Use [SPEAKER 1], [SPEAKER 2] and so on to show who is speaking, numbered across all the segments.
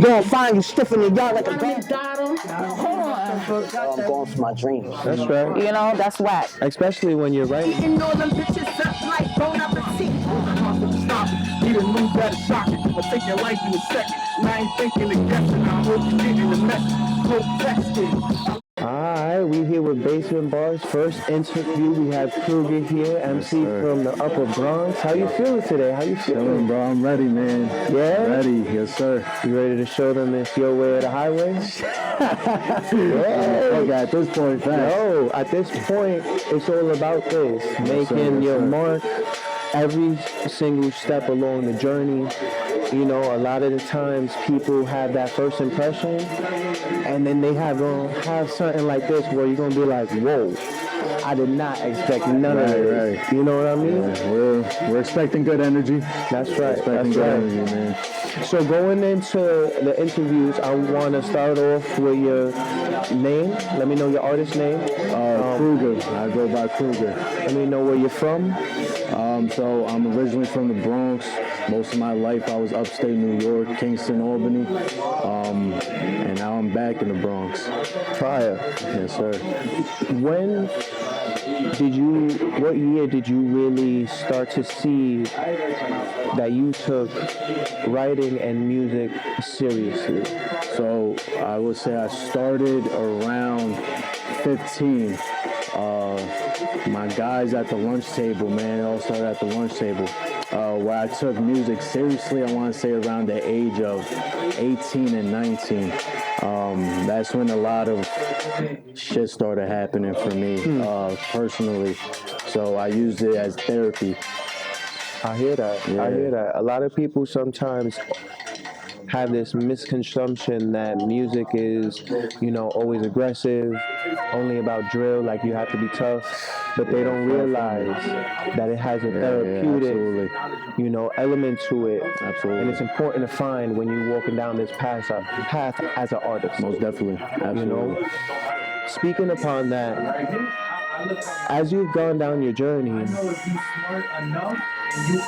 [SPEAKER 1] gonna find you stiffing the yard like a dog. Hold on. I'm going for my dreams.
[SPEAKER 2] That's right.
[SPEAKER 3] You know, that's whack.
[SPEAKER 2] Especially when you're writing.
[SPEAKER 1] Eating all them bitches up like bone appetit. Stop it. Need a new better socket. I'll take your life in a second. And I ain't thinking of guessing. I hope you getting the message. Hope texting.
[SPEAKER 2] Alright, we here with Basement Bars. First interview, we have Kruger here, MC from the Upper Bronx. How you feeling today? How you feeling?
[SPEAKER 4] Bro, I'm ready, man.
[SPEAKER 2] Yeah?
[SPEAKER 4] Ready, yes, sir.
[SPEAKER 2] You ready to show them it's your way or the highway?
[SPEAKER 4] Yeah. Okay, at this point, fast.
[SPEAKER 2] No, at this point, it's all about this. Making your mark every single step along the journey. You know, a lot of the times people have that first impression, and then they have something like this where you're gonna be like, "Whoa, I did not expect none of this."
[SPEAKER 4] Right.
[SPEAKER 2] You know what I mean?
[SPEAKER 4] Yeah, we're expecting good energy.
[SPEAKER 2] That's right.
[SPEAKER 4] Expecting good energy, man.
[SPEAKER 2] So going into the interviews, I want to start off with your name. Let me know your artist name.
[SPEAKER 4] Kruger. I go by Kruger.
[SPEAKER 2] Let me know where you're from.
[SPEAKER 4] So I'm originally from the Bronx. Most of my life I was upstate New York, Kingston, Albany, and now I'm back in the Bronx.
[SPEAKER 2] Fire.
[SPEAKER 4] Yes, sir.
[SPEAKER 2] What year did you really start to see that you took writing and music seriously?
[SPEAKER 4] So I would say I started around 15. My guys at the lunch table, man, it all started at the lunch table. Where I took music seriously, I want to say around the age of 18 and 19. That's when a lot of shit started happening for me, personally. So I used it as therapy.
[SPEAKER 2] I hear that.
[SPEAKER 4] Yeah.
[SPEAKER 2] I hear that. A lot of people sometimes have this misconception that music is, you know, always aggressive, only about drill, like you have to be tough, but they don't realize that it has a therapeutic, you know, element to it.
[SPEAKER 4] Absolutely.
[SPEAKER 2] And it's important to find when you're walking down this path as an artist.
[SPEAKER 4] Most definitely. Absolutely.
[SPEAKER 2] You know? Speaking upon that, as you've gone down your journey,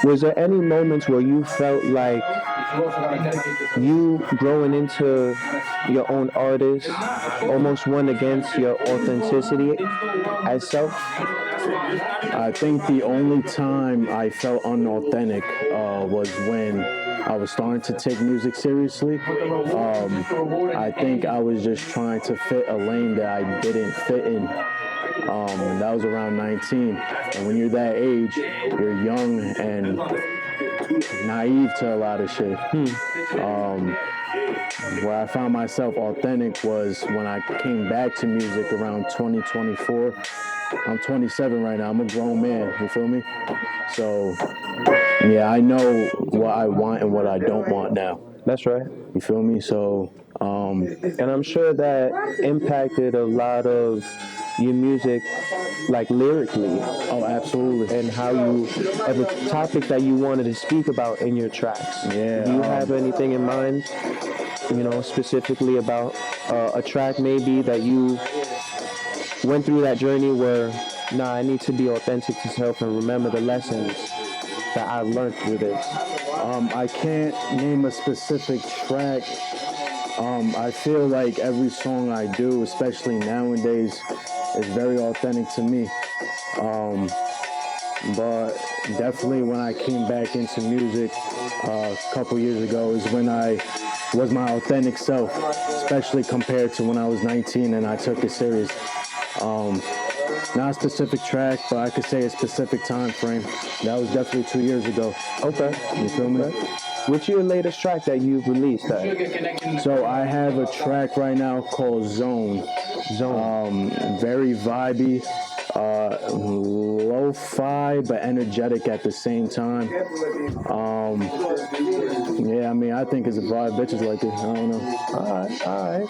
[SPEAKER 2] was there any moments where you felt like you growing into your own artist almost went against your authenticity as self?
[SPEAKER 4] I think the only time I felt unauthentic was when I was starting to take music seriously. I think I was just trying to fit a lane that I didn't fit in. And that was around 19. And when you're that age, you're young and naive to a lot of shit. Where I found myself authentic was when I came back to music around 2024. I'm 27 right now. I'm a grown man, you feel me? So, yeah, I know what I want and what I don't want now.
[SPEAKER 2] That's right.
[SPEAKER 4] You feel me? So,
[SPEAKER 2] and I'm sure that impacted a lot of your music, like lyrically.
[SPEAKER 4] Oh, absolutely.
[SPEAKER 2] And how the topics that you wanted to speak about in your tracks.
[SPEAKER 4] Yeah.
[SPEAKER 2] Do you have anything in mind, you know, specifically about a track maybe that you went through that journey where, I need to be authentic to self and remember the lessons that I've learned through this?
[SPEAKER 4] I can't name a specific track. I feel like every song I do, especially nowadays, is very authentic to me. But definitely when I came back into music a couple years ago is when I was my authentic self, especially compared to when I was 19 and I took it serious. Not a specific track, but I could say a specific time frame. That was definitely 2 years ago.
[SPEAKER 2] Okay.
[SPEAKER 4] You feel me?
[SPEAKER 2] What's your latest track that you've released?
[SPEAKER 4] So I have a track right now called Zone. Very vibey, lo-fi, but energetic at the same time. Yeah, I mean, I think it's a vibe. Bitches like it. I don't know.
[SPEAKER 2] All right.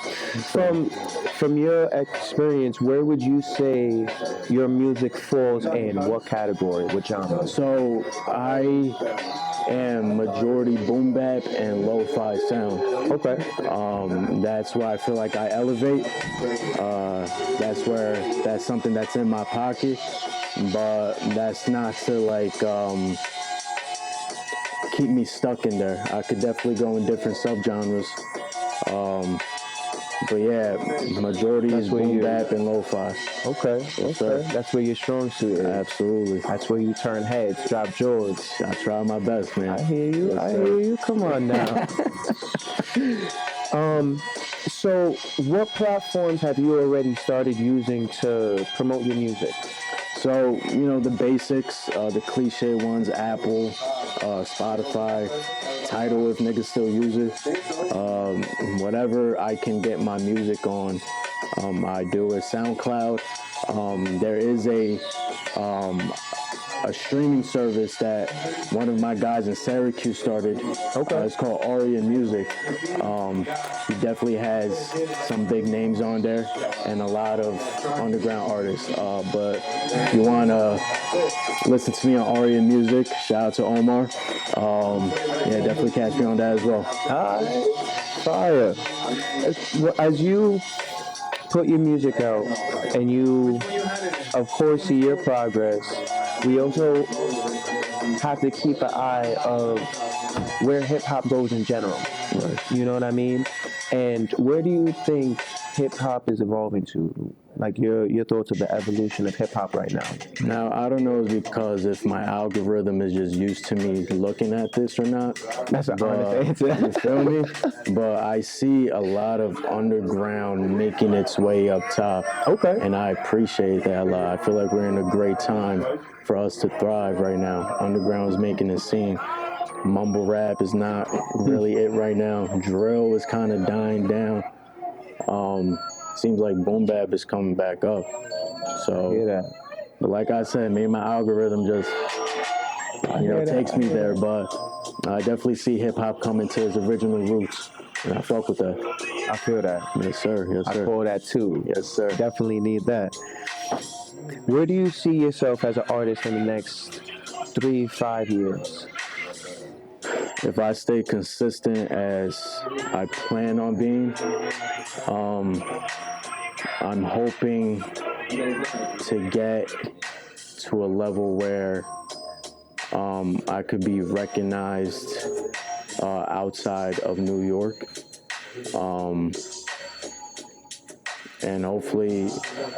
[SPEAKER 2] From your experience, where would you say your music falls in? What category? What genre?
[SPEAKER 4] So I am majority boom bap and lo-fi sound.
[SPEAKER 2] Okay.
[SPEAKER 4] That's where I feel like I elevate. That's something that's in my pocket, but that's not to like keep me stuck in there. I could definitely go in different subgenres. But yeah, majority is boom bap and lo-fi.
[SPEAKER 2] Okay,
[SPEAKER 4] Sir.
[SPEAKER 2] That's where your strong suit is.
[SPEAKER 4] Absolutely.
[SPEAKER 2] That's where you turn heads, drop jaws.
[SPEAKER 4] I try my best, man.
[SPEAKER 2] I hear you.
[SPEAKER 4] Yes,
[SPEAKER 2] I
[SPEAKER 4] sir.
[SPEAKER 2] hear you. Come on now. So what platforms have you already started using to promote your music?
[SPEAKER 4] So, the basics, the cliche ones, Apple, Spotify, Tidal if niggas still use it. Whatever I can get my music on, I do it. SoundCloud. There is a streaming service that one of my guys in Syracuse started.
[SPEAKER 2] Okay.
[SPEAKER 4] It's called Aria Music. He definitely has some big names on there and a lot of underground artists. But if you want to listen to me on Aria Music, shout out to Omar. Yeah, definitely catch me on that as well.
[SPEAKER 2] Fire. As you put your music out and you, of course, see your progress, we also have to keep an eye of where hip hop goes in general. Right. You know what I mean? And where do you think hip hop is evolving to? Like your thoughts of the evolution of hip hop right now?
[SPEAKER 4] Now, I don't know because if my algorithm is just used to me looking at this or not.
[SPEAKER 2] That's an honest answer.
[SPEAKER 4] You feel me? But I see a lot of underground making its way up top.
[SPEAKER 2] Okay.
[SPEAKER 4] And I appreciate that a lot. I feel like we're in a great time for us to thrive right now. Underground is making a scene. Mumble rap is not really it right now. Drill is kind of dying down. Seems like boom bap is coming back up. So,
[SPEAKER 2] I hear that.
[SPEAKER 4] But like I said, maybe my algorithm just takes me there. But I definitely see hip hop coming to its original roots, and I fuck with that.
[SPEAKER 2] I feel that.
[SPEAKER 4] Yes, sir. Yes, sir.
[SPEAKER 2] I feel that too.
[SPEAKER 4] Yes, sir.
[SPEAKER 2] Definitely need that. Where do you see yourself as an artist in the next 3-5 years?
[SPEAKER 4] If I stay consistent as I plan on being, I'm hoping to get to a level where I could be recognized outside of New York. And hopefully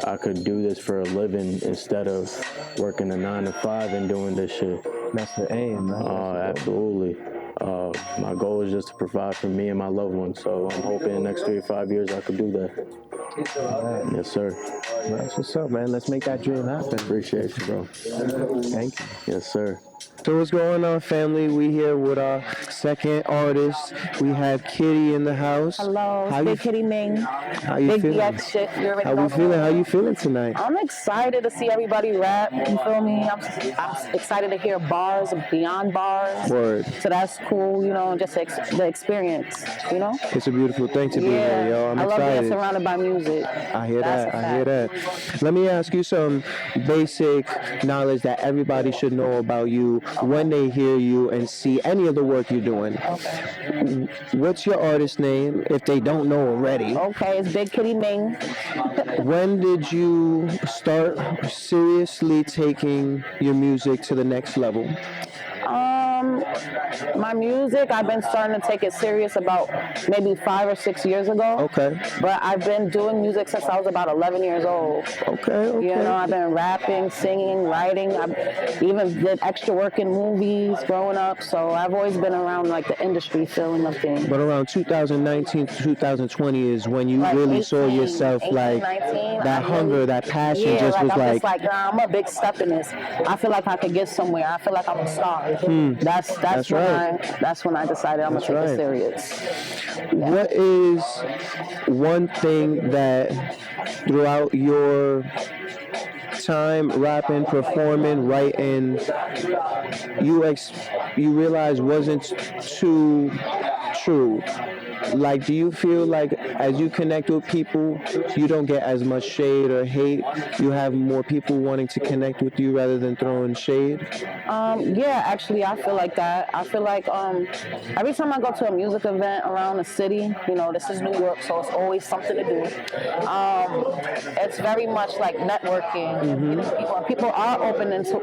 [SPEAKER 4] I could do this for a living instead of working a 9-to-5 and doing this shit.
[SPEAKER 2] That's the aim, right?
[SPEAKER 4] Absolutely. My goal is just to provide for me and my loved ones. So I'm hoping in the next 3 to 5 years I could do that.
[SPEAKER 2] Right.
[SPEAKER 4] Yes, sir.
[SPEAKER 2] That's what's up, man. Let's make that dream happen.
[SPEAKER 4] Appreciate you, bro.
[SPEAKER 2] Thank you.
[SPEAKER 4] Yes, sir.
[SPEAKER 2] So what's going on, family? We here with our second artist. We have Kitty in the house.
[SPEAKER 3] Hello, Big Kitty Ming.
[SPEAKER 2] How you
[SPEAKER 3] Big
[SPEAKER 2] feeling?
[SPEAKER 3] BX shit. You already
[SPEAKER 2] How
[SPEAKER 3] know
[SPEAKER 2] we feeling?
[SPEAKER 3] that.
[SPEAKER 2] How you feeling tonight?
[SPEAKER 3] I'm excited to see everybody rap. You feel me? I'm excited to hear bars beyond bars.
[SPEAKER 2] Word.
[SPEAKER 3] So that's cool, just the experience,
[SPEAKER 2] It's a beautiful thing to be here, yo. I'm
[SPEAKER 3] I love
[SPEAKER 2] excited.
[SPEAKER 3] being surrounded by music.
[SPEAKER 2] I hear
[SPEAKER 3] That's
[SPEAKER 2] that. I hear that. Let me ask you some basic knowledge that everybody should know about you when they hear you and see any of the work you're doing.
[SPEAKER 3] Okay.
[SPEAKER 2] What's your artist name if they don't know already?
[SPEAKER 3] Okay, it's Big Kitty Ming.
[SPEAKER 2] When did you start seriously taking your music to the next level?
[SPEAKER 3] My music, I've been starting to take it serious about maybe 5 or 6 years ago.
[SPEAKER 2] Okay.
[SPEAKER 3] But I've been doing music since I was about 11 years old.
[SPEAKER 2] Okay.
[SPEAKER 3] I've been rapping, singing, writing. I even did extra work in movies growing up. So I've always been around like the industry feeling of things.
[SPEAKER 2] But around 2019 to 2020 is when you
[SPEAKER 3] like
[SPEAKER 2] really
[SPEAKER 3] 18,
[SPEAKER 2] saw yourself
[SPEAKER 3] 18,
[SPEAKER 2] like
[SPEAKER 3] 19,
[SPEAKER 2] that hunger, that passion
[SPEAKER 3] yeah,
[SPEAKER 2] just
[SPEAKER 3] like
[SPEAKER 2] was
[SPEAKER 3] I'm
[SPEAKER 2] like...
[SPEAKER 3] just like, nah, I'm a big step in this. I feel like I could get somewhere. I feel like I'm a star. That's when I decided I'm going to take it serious. Yeah.
[SPEAKER 2] What is one thing that throughout your time rapping, performing, writing, you realize wasn't too true? Like, do you feel like as you connect with people, you don't get as much shade or hate? You have more people wanting to connect with you rather than throwing shade?
[SPEAKER 3] Yeah, actually, I feel like that. I feel like every time I go to a music event around the city, this is New York, so it's always something to do. It's very much like networking.
[SPEAKER 2] Mm-hmm.
[SPEAKER 3] People are open into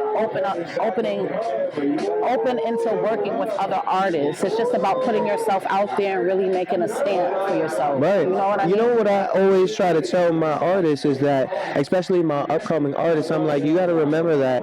[SPEAKER 3] working with other artists. It's just about putting yourself out there and really making making a stamp for yourself.
[SPEAKER 2] Right.
[SPEAKER 3] You know what I
[SPEAKER 2] You
[SPEAKER 3] mean?
[SPEAKER 2] know what I always try to tell my artists is that, especially my upcoming artists, I'm like, you got to remember that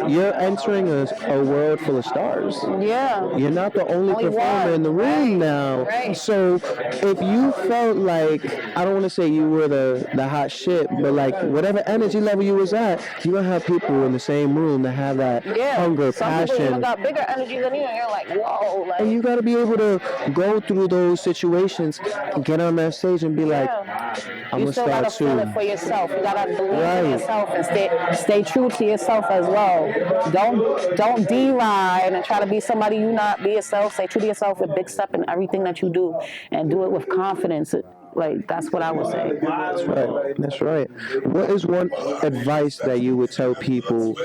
[SPEAKER 2] you're entering a world full of stars.
[SPEAKER 3] Yeah.
[SPEAKER 2] You're not the only
[SPEAKER 3] Only
[SPEAKER 2] performer in
[SPEAKER 3] one.
[SPEAKER 2] the room
[SPEAKER 3] Right.
[SPEAKER 2] now.
[SPEAKER 3] Right.
[SPEAKER 2] So if you felt like, I don't want to say you were the hot shit, but like whatever energy level you was at, you're gonna have people in the same room that have that
[SPEAKER 3] Yeah.
[SPEAKER 2] hunger,
[SPEAKER 3] Some people even
[SPEAKER 2] passion,
[SPEAKER 3] got bigger energy than you, and you're like, whoa,
[SPEAKER 2] and
[SPEAKER 3] like.
[SPEAKER 2] you got to be able to go through those situations, get on that stage, and be like,
[SPEAKER 3] Yeah.
[SPEAKER 2] I'm
[SPEAKER 3] You
[SPEAKER 2] gonna
[SPEAKER 3] still
[SPEAKER 2] start
[SPEAKER 3] gotta feel it
[SPEAKER 2] too.
[SPEAKER 3] for yourself. You gotta believe in
[SPEAKER 2] Right.
[SPEAKER 3] yourself and stay true to yourself as well. Don't deride and try to be somebody you not. Be yourself. Stay true to yourself. A big step in everything that you do, and do it with confidence. Like that's what I would say.
[SPEAKER 2] That's right. That's right. What is one advice that you would tell people?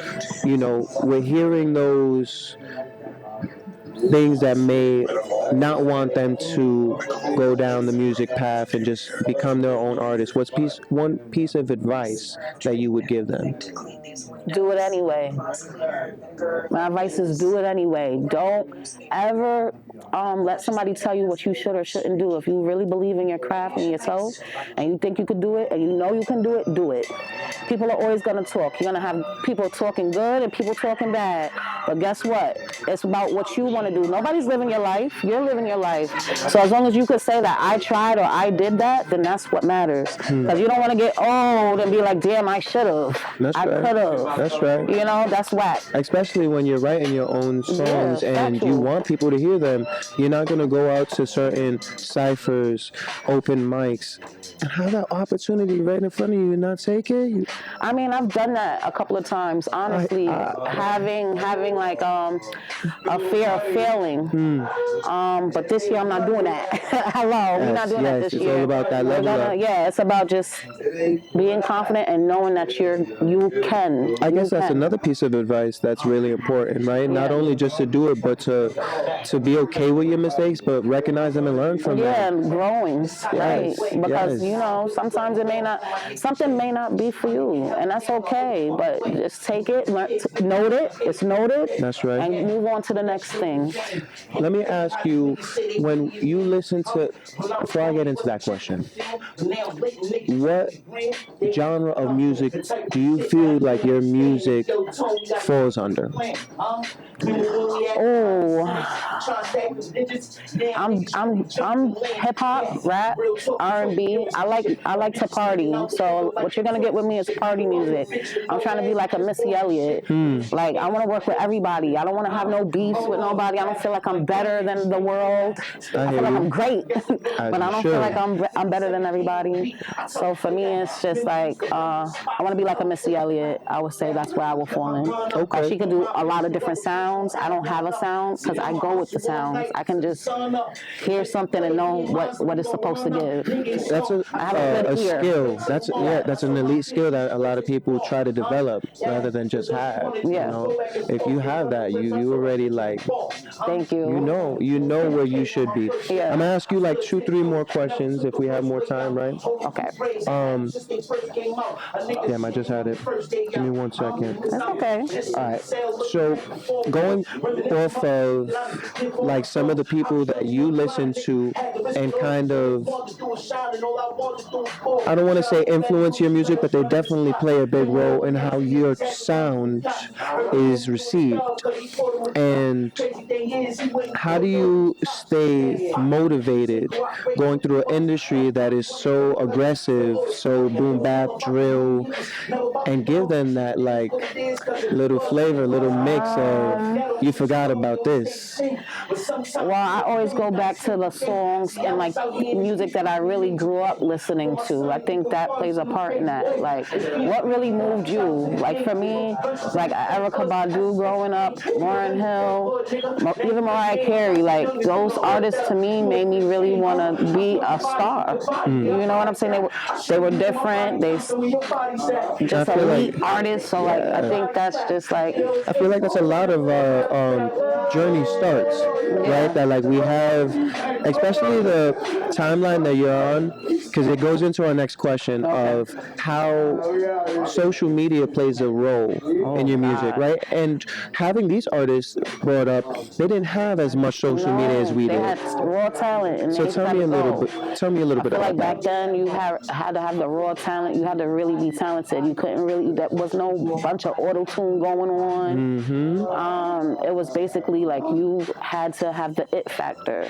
[SPEAKER 2] You know, we're hearing those things that may not want them to go down the music path and just become their own artist. One piece of advice that you would give them?
[SPEAKER 3] Do it anyway. My advice is do it anyway. Don't ever let somebody tell you what you should or shouldn't do. If you really believe in your craft and yourself and you think you could do it and you know you can do it, do it. People are always going to talk. You're going to have people talking good and people talking bad. But guess what? It's about what you want to do. Nobody's living your life. You're living your life. So as long as you could say that I tried or I did that, then that's what matters. Because you don't want to get old and be like, damn, I should have.
[SPEAKER 2] That's
[SPEAKER 3] I
[SPEAKER 2] right.
[SPEAKER 3] could have.
[SPEAKER 2] That's right.
[SPEAKER 3] You know, that's whack.
[SPEAKER 2] Especially when you're writing your own songs and you
[SPEAKER 3] factual.
[SPEAKER 2] want people to hear them. You're not going to go out to certain ciphers, open mics, and have that opportunity right in front of you and not take it.
[SPEAKER 3] I mean, I've done that a couple of times. Honestly, having like a fear of failing. But this year I'm not doing that. Hello, we're not doing that this
[SPEAKER 2] it's
[SPEAKER 3] year.
[SPEAKER 2] all about that level up.
[SPEAKER 3] Yeah, it's about just being confident and knowing that you can.
[SPEAKER 2] I guess that's
[SPEAKER 3] can.
[SPEAKER 2] another piece of advice that's really important, right? Not only just to do it, but to be okay with your mistakes, but recognize them and learn from them.
[SPEAKER 3] Yeah, and growing, right? Because
[SPEAKER 2] yes.
[SPEAKER 3] you know, sometimes something may not be for you, and that's okay. But just take it, note it. It's noted.
[SPEAKER 2] That's right.
[SPEAKER 3] And move on to the next thing.
[SPEAKER 2] Let me ask you, when you listen to, before I get into that question, what genre of music do you feel like your music falls under?
[SPEAKER 3] Oh, I'm hip hop, rap, R&B. I like to party. So what you're gonna get with me is party music. I'm trying to be like a Missy Elliott. Like I want to work with everybody. I don't want to have no beefs with nobody. I don't feel like I'm better than the world. I feel like I'm great, but I don't feel like I'm better than everybody. So for me, it's just like I want to be like a Missy Elliott. I would say that's where I will fall in.
[SPEAKER 2] Okay.
[SPEAKER 3] She could do a lot of different sounds. I don't have a sound because I go with the sounds. I can just hear something and know what it's supposed to give.
[SPEAKER 2] That's a skill. That's an elite skill that a lot of people try to develop rather than just have.
[SPEAKER 3] Yeah.
[SPEAKER 2] You know, if you have that, you already like.
[SPEAKER 3] Thank you.
[SPEAKER 2] You know where you should be.
[SPEAKER 3] Yeah.
[SPEAKER 2] I'm gonna ask you like 2-3 more questions if we have more time, right?
[SPEAKER 3] Okay.
[SPEAKER 2] Damn, I just had it. Give me 1 second.
[SPEAKER 3] That's okay.
[SPEAKER 2] All right. So going off of like some of the people that you listen to and kind of, I don't want to say influence your music, but they definitely play a big role in how your sound is received. And how do you stay motivated going through an industry that is so aggressive, so boom bap drill, and give them that like little flavor, little mix of you forgot about this?
[SPEAKER 3] Well, I always go back to the songs and like music that I really grew up listening to. I think that plays a part in that. Like, what really moved you? Like for me, like Erykah Badu growing up, Lauryn Hill, even Mariah Carey. Like those artists to me made me really want to be a star. You know what I'm saying? They were different. They just elite artists. So like I think that's just like.
[SPEAKER 2] I feel like that's a lot of journey starts, right? That like we have, especially the timeline that you're on. because it goes into our next question of how social media plays a role in your music, right? And having these artists brought up, they didn't have as much social media as we
[SPEAKER 3] They
[SPEAKER 2] did.
[SPEAKER 3] had raw talent, and
[SPEAKER 2] So
[SPEAKER 3] they
[SPEAKER 2] tell me a little bit. Tell me a little
[SPEAKER 3] I
[SPEAKER 2] bit
[SPEAKER 3] feel like
[SPEAKER 2] about
[SPEAKER 3] back
[SPEAKER 2] that.
[SPEAKER 3] then you had to have the raw talent. You had to really be talented. You couldn't really. There was no bunch of auto tune going on. It was basically like you had to have the it factor.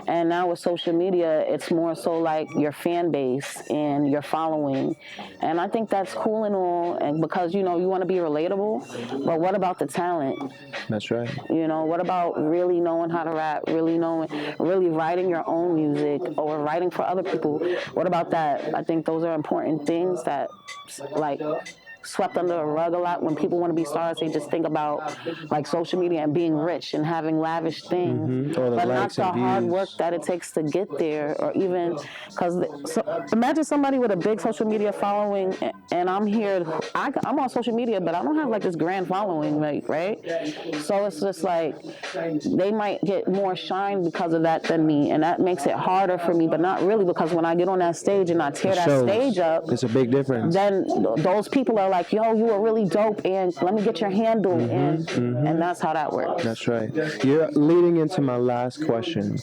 [SPEAKER 3] And now with social media, it's more so like your fan base and your following. And I think that's cool and all, and because you want to be relatable. But what about the talent?
[SPEAKER 2] That's right.
[SPEAKER 3] What about really knowing how to rap, really writing your own music or writing for other people? What about that? I think those are important things that, like, swept under the rug a lot. When people want to be stars, they just think about like social media and being rich and having lavish things,
[SPEAKER 2] Or the
[SPEAKER 3] but not
[SPEAKER 2] likes
[SPEAKER 3] the
[SPEAKER 2] and
[SPEAKER 3] hard
[SPEAKER 2] views.
[SPEAKER 3] work that it takes to get there. Or even because imagine somebody with a big social media following, and I'm here. I'm on social media, but I don't have like this grand following, like, right? So it's just like they might get more shine because of that than me, and that makes it harder for me. But not really, because when I get on that stage and I tear that
[SPEAKER 2] Shows.
[SPEAKER 3] stage up,
[SPEAKER 2] It's a big difference.
[SPEAKER 3] then those people are like, yo, you were really dope, and let me get your handle, and that's how that works.
[SPEAKER 2] That's right. You're leading into my last question,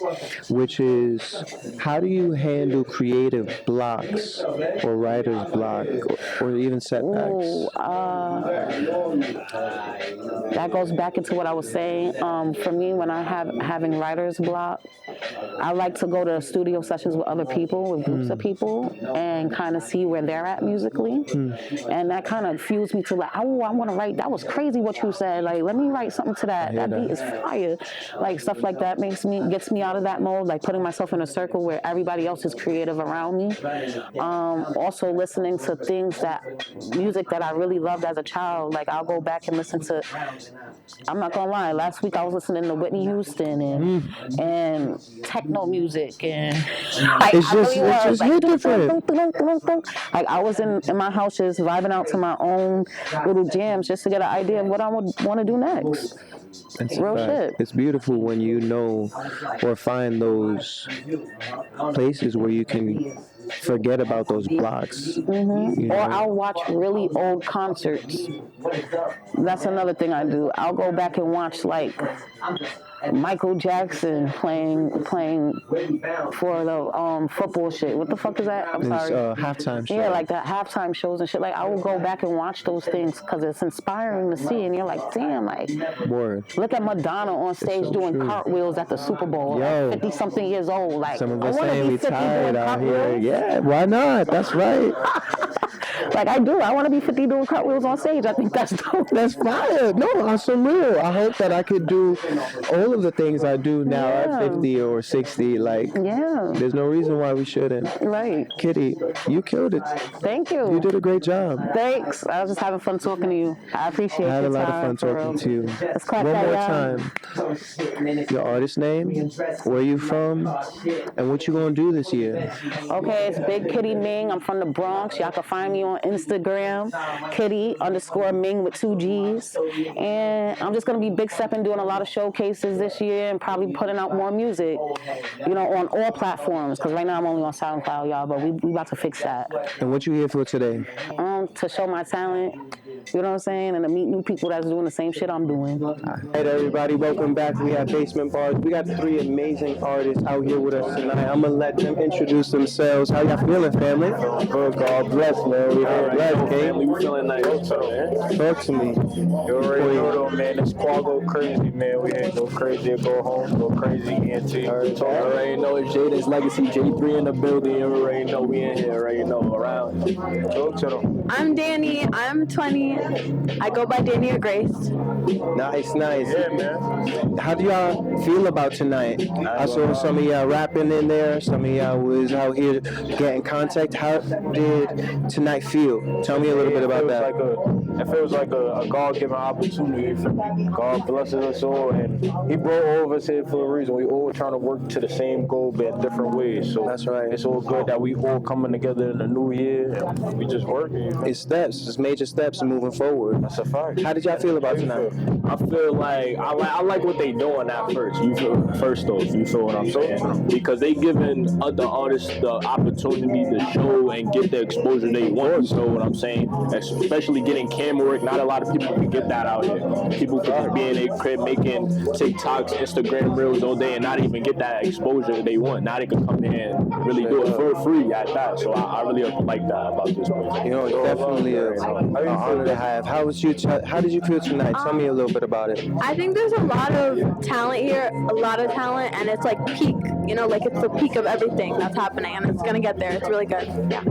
[SPEAKER 2] which is, how do you handle creative blocks or writer's block or even setbacks?
[SPEAKER 3] Ooh, that goes back into what I was saying. For me, when I having writer's block, I like to go to studio sessions with other people, with groups of people, and kind of see where they're at musically. And that kind of fuels me to like, oh, I want to write. That was crazy what you said. Like, let me write something to that. That beat is fire. Like, stuff like that gets me out of that mode. Like putting myself in a circle where everybody else is creative around me. Also listening to music that I really loved as a child. Like, I'll go back and listen to. I'm not gonna lie. Last week I was listening to Whitney Houston and techno music, and
[SPEAKER 2] It's just hit different.
[SPEAKER 3] like I was in my house just vibing out to my own little jams just to get an idea of what I would want to do next.
[SPEAKER 2] It's
[SPEAKER 3] Real shit.
[SPEAKER 2] It's beautiful when you know or find those places where you can forget about those blocks. You know?
[SPEAKER 3] Or I'll watch really old concerts. That's another thing I do. I'll go back and watch like Michael Jackson playing for the football shit. What the fuck is that? I'm sorry.
[SPEAKER 2] Halftime show.
[SPEAKER 3] Yeah, like the halftime shows and shit. Like, I will go back and watch those things because it's inspiring to see. And you're like, damn, like,
[SPEAKER 2] Word.
[SPEAKER 3] look at Madonna on stage
[SPEAKER 2] so
[SPEAKER 3] doing
[SPEAKER 2] true.
[SPEAKER 3] cartwheels at the Super Bowl.
[SPEAKER 2] Yo.
[SPEAKER 3] Like 50-something years old. Like,
[SPEAKER 2] Some of
[SPEAKER 3] I
[SPEAKER 2] us
[SPEAKER 3] want to
[SPEAKER 2] saying
[SPEAKER 3] be
[SPEAKER 2] we
[SPEAKER 3] 50
[SPEAKER 2] tired
[SPEAKER 3] doing
[SPEAKER 2] out here.
[SPEAKER 3] cartwheels.
[SPEAKER 2] Yeah, why not? That's right.
[SPEAKER 3] Like, I do. I want to be 50 doing cartwheels on stage. I think that's dope.
[SPEAKER 2] That's fire. No, on some real. I hope that I could do all of the things I do now at 50 or 60. Like, there's no reason why we shouldn't.
[SPEAKER 3] Right.
[SPEAKER 2] Kitty, you killed it.
[SPEAKER 3] Thank you.
[SPEAKER 2] You did a great job.
[SPEAKER 3] Thanks. I was just having fun talking to you. I appreciate
[SPEAKER 2] I had a
[SPEAKER 3] your
[SPEAKER 2] lot of
[SPEAKER 3] time,
[SPEAKER 2] fun
[SPEAKER 3] for
[SPEAKER 2] talking
[SPEAKER 3] real.
[SPEAKER 2] to you.
[SPEAKER 3] Let's clap
[SPEAKER 2] One
[SPEAKER 3] that
[SPEAKER 2] more
[SPEAKER 3] down.
[SPEAKER 2] time. Your artist name, where you from, and what you gonna do this year?
[SPEAKER 3] Okay, it's Big Kitty Ming. I'm from the Bronx. Y'all can find me on Instagram, Kitty_Ming with 2 G's. And I'm just gonna be big stepping, doing a lot of showcases this year, and probably putting out more music, on all platforms. Because right now I'm only on SoundCloud, y'all, but we about to fix that.
[SPEAKER 2] And what you here for today?
[SPEAKER 3] To show my talent, you know what I'm saying, and to meet new people that's doing the same shit I'm doing.
[SPEAKER 2] Hey everybody, welcome back. We have Basement Bars. We got 3 amazing artists out here with us tonight. I'm gonna let them introduce themselves. How y'all feeling, family?
[SPEAKER 4] Good, God bless, man. We
[SPEAKER 2] God bless, King.
[SPEAKER 4] We feeling nice.
[SPEAKER 2] Talk to me.
[SPEAKER 4] You already know though, man. This squad go crazy, man. We ain't go crazy, go home, go crazy, ENT. You already know it's Jada's Legacy, J3 in the building. You already know we in here, already know, around. Talk to them.
[SPEAKER 5] I'm Danny. I'm 20. I go by Danny or Grace.
[SPEAKER 2] Nice.
[SPEAKER 4] Yeah, man.
[SPEAKER 2] How do y'all feel about tonight? I saw some of y'all rapping in there. Some of y'all was out here getting contact. How did tonight feel? Tell me a little bit about that.
[SPEAKER 4] It feels like a God-given opportunity. God blesses us all, and He brought all of us here for a reason. We all trying to work to the same goal, but in different ways. So
[SPEAKER 2] That's right.
[SPEAKER 4] It's all good that we all coming together in the new year, and we just working.
[SPEAKER 2] it's steps. It's major steps in moving forward.
[SPEAKER 6] That's a fact.
[SPEAKER 2] How did y'all feel about tonight?
[SPEAKER 7] I feel like I like what they doing at first. You feel first off, you feel what I'm saying? Because they giving other artists the opportunity to show and get the exposure they want. You know what I'm saying? Especially getting camera work. Not a lot of people can get that out here. People could just be in their crib making TikToks, Instagram reels all day and not even get that exposure they want. Now they can come in and really do it for free at that. So I really like that about this place.
[SPEAKER 2] You know, it's definitely an honor to have. How did you feel tonight? Tell me a little bit about it.
[SPEAKER 5] I think there's a lot of talent here, a lot of talent, and it's like peak, you know, like it's the peak of everything that's happening, and it's gonna get there. It's really good. Yeah.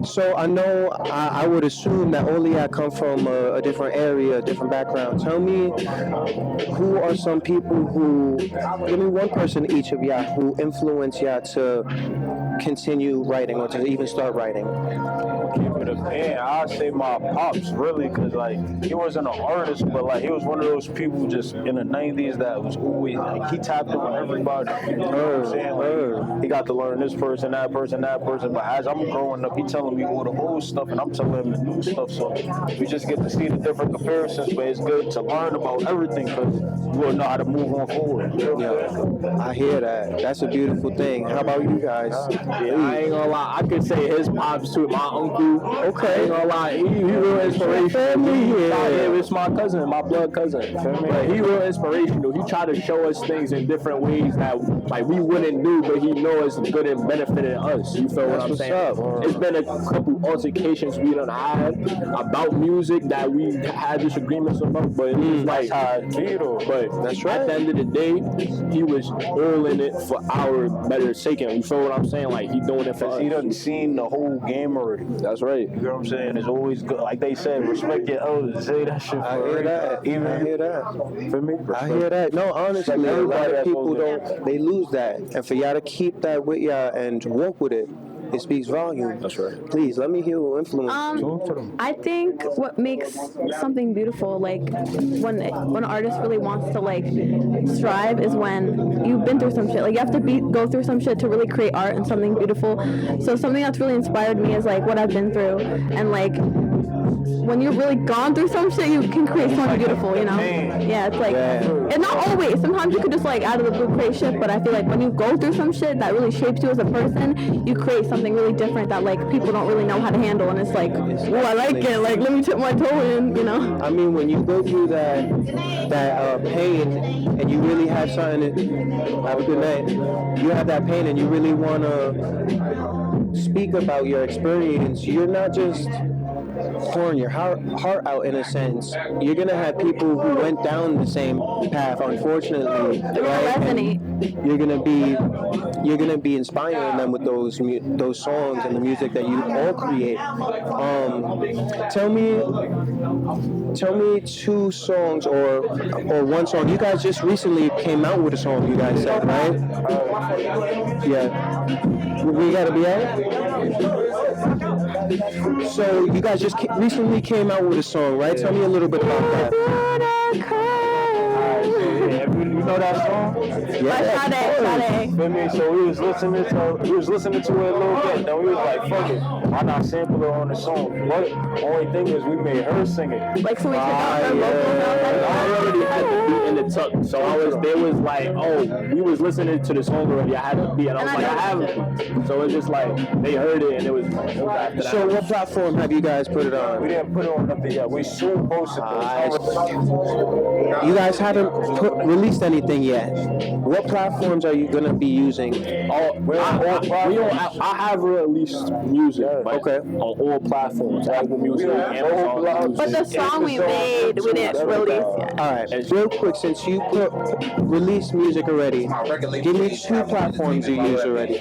[SPEAKER 2] So I know I would assume that all of y'all come from a different area, a different background. Tell me, who are some people who, give me one person, each of y'all, who influenced y'all to continue writing or to even start writing?
[SPEAKER 6] Keep it a pen. I'd say my pops, really, because like he wasn't an artist, but like he was one of those people just in the 90s that was always like he tapped on everybody. You know what I'm saying? Like, he got to learn this person, that person, that person. But as I'm growing up, he telling me all the old stuff, and I'm telling him the new stuff. So we just get to see the different comparisons. But it's good to learn about everything because you will know how to move on forward.
[SPEAKER 2] Yeah, I hear that. That's a beautiful thing. How about you guys?
[SPEAKER 7] Yeah, I ain't gonna lie. I could say his pops too. My uncle. Okay. I ain't gonna lie. He real inspirational. Yeah, it's my cousin, my blood cousin. But he real inspirational. He try to show us things in different ways that like we wouldn't do, but he knows it's good and benefiting us. You feel what I'm saying? It's been a couple altercations we done had about music that we had disagreements about, but it's like but that's right. At the end of the day, he was all in it for our better sake. You feel what I'm saying? Like he doing it for us.
[SPEAKER 6] He done seen the whole game already.
[SPEAKER 7] That's right.
[SPEAKER 6] You know what I'm saying? It's always good. Like they said, respect your elders. Say that shit.
[SPEAKER 2] I hear that. I hear that.
[SPEAKER 6] For me,
[SPEAKER 2] I hear that. No, honestly, a lot of people they lose that. And for y'all to keep that with y'all and walk with it, it speaks volume.
[SPEAKER 7] That's right.
[SPEAKER 2] Please, let me hear what influence.
[SPEAKER 5] I think what makes something beautiful, like when an artist really wants to like strive, is when you've been through some shit. Like you have to go through some shit to really create art and something beautiful. So something that's really inspired me is like what I've been through, and like when you've really gone through some shit, you can create something beautiful, you know? Yeah, it's like, and not always. Sometimes you could just like out of the blue create shit, but I feel like when you go through some shit that really shapes you as a person, you create something really different that like people don't really know how to handle, and it's like, oh, I like it. Like let me tip my toe in, you know?
[SPEAKER 2] I mean, when you go through that pain and you really have something, have a good night. You have that pain and you really want to speak about your experience. You're not just pouring your heart out in a sense. You're gonna have people who went down the same path, unfortunately. Right? You're gonna be inspiring them with those songs and the music that you all create. Tell me two songs or one song. You guys just recently came out with a song. You guys said, right? Yeah. We gotta be at it. So you guys just recently came out with a song, right? Tell me a little bit about that.
[SPEAKER 6] You know that song?
[SPEAKER 2] Yeah.
[SPEAKER 6] Feel me? So we was listening to it a little bit. Then we was like, fuck it, why not sample her on the song? But only thing is we made her sing it.
[SPEAKER 5] Like so we took out her vocals.
[SPEAKER 7] I already had the beat in the tuck, so they was like, oh, we was listening to the song already. I had the beat, and I was like, I have it. So it's just like they heard it, and it was after that.
[SPEAKER 2] So what platform have you guys put it on?
[SPEAKER 6] We didn't put it on nothing yet. We soon posted
[SPEAKER 2] You guys haven't released anything yet. What platforms are you gonna be using?
[SPEAKER 7] I have released music, on all platforms, Apple Music, Amazon.
[SPEAKER 5] But the song we made, we didn't release yet.
[SPEAKER 2] All right, real quick, since you released music already, give me two platforms you use already.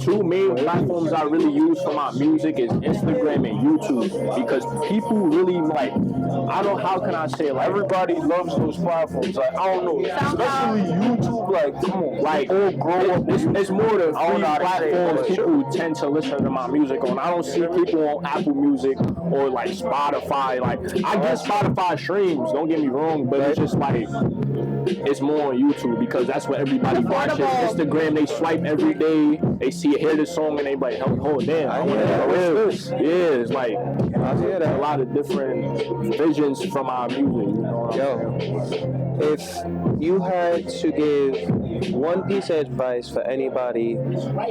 [SPEAKER 7] Two main platforms I really use for my music is Instagram and YouTube, because people really like, I don't know, how can I say, like,
[SPEAKER 6] everybody loves those platforms. Like, I don't know, especially YouTube. Like, come on,
[SPEAKER 7] like, all grow up. It's more the free platforms people tend to listen to my music on. I don't see people on Apple Music or like Spotify. Like, I get Spotify streams, don't get me wrong, but it's just like, it's more on YouTube because that's what everybody watches. Instagram, they swipe every day. They hear the song and they like, oh damn, I want to know what's this. Yeah, it's like a lot of different visions from our music. You know what I'm saying?
[SPEAKER 2] If you had to give one piece of advice for anybody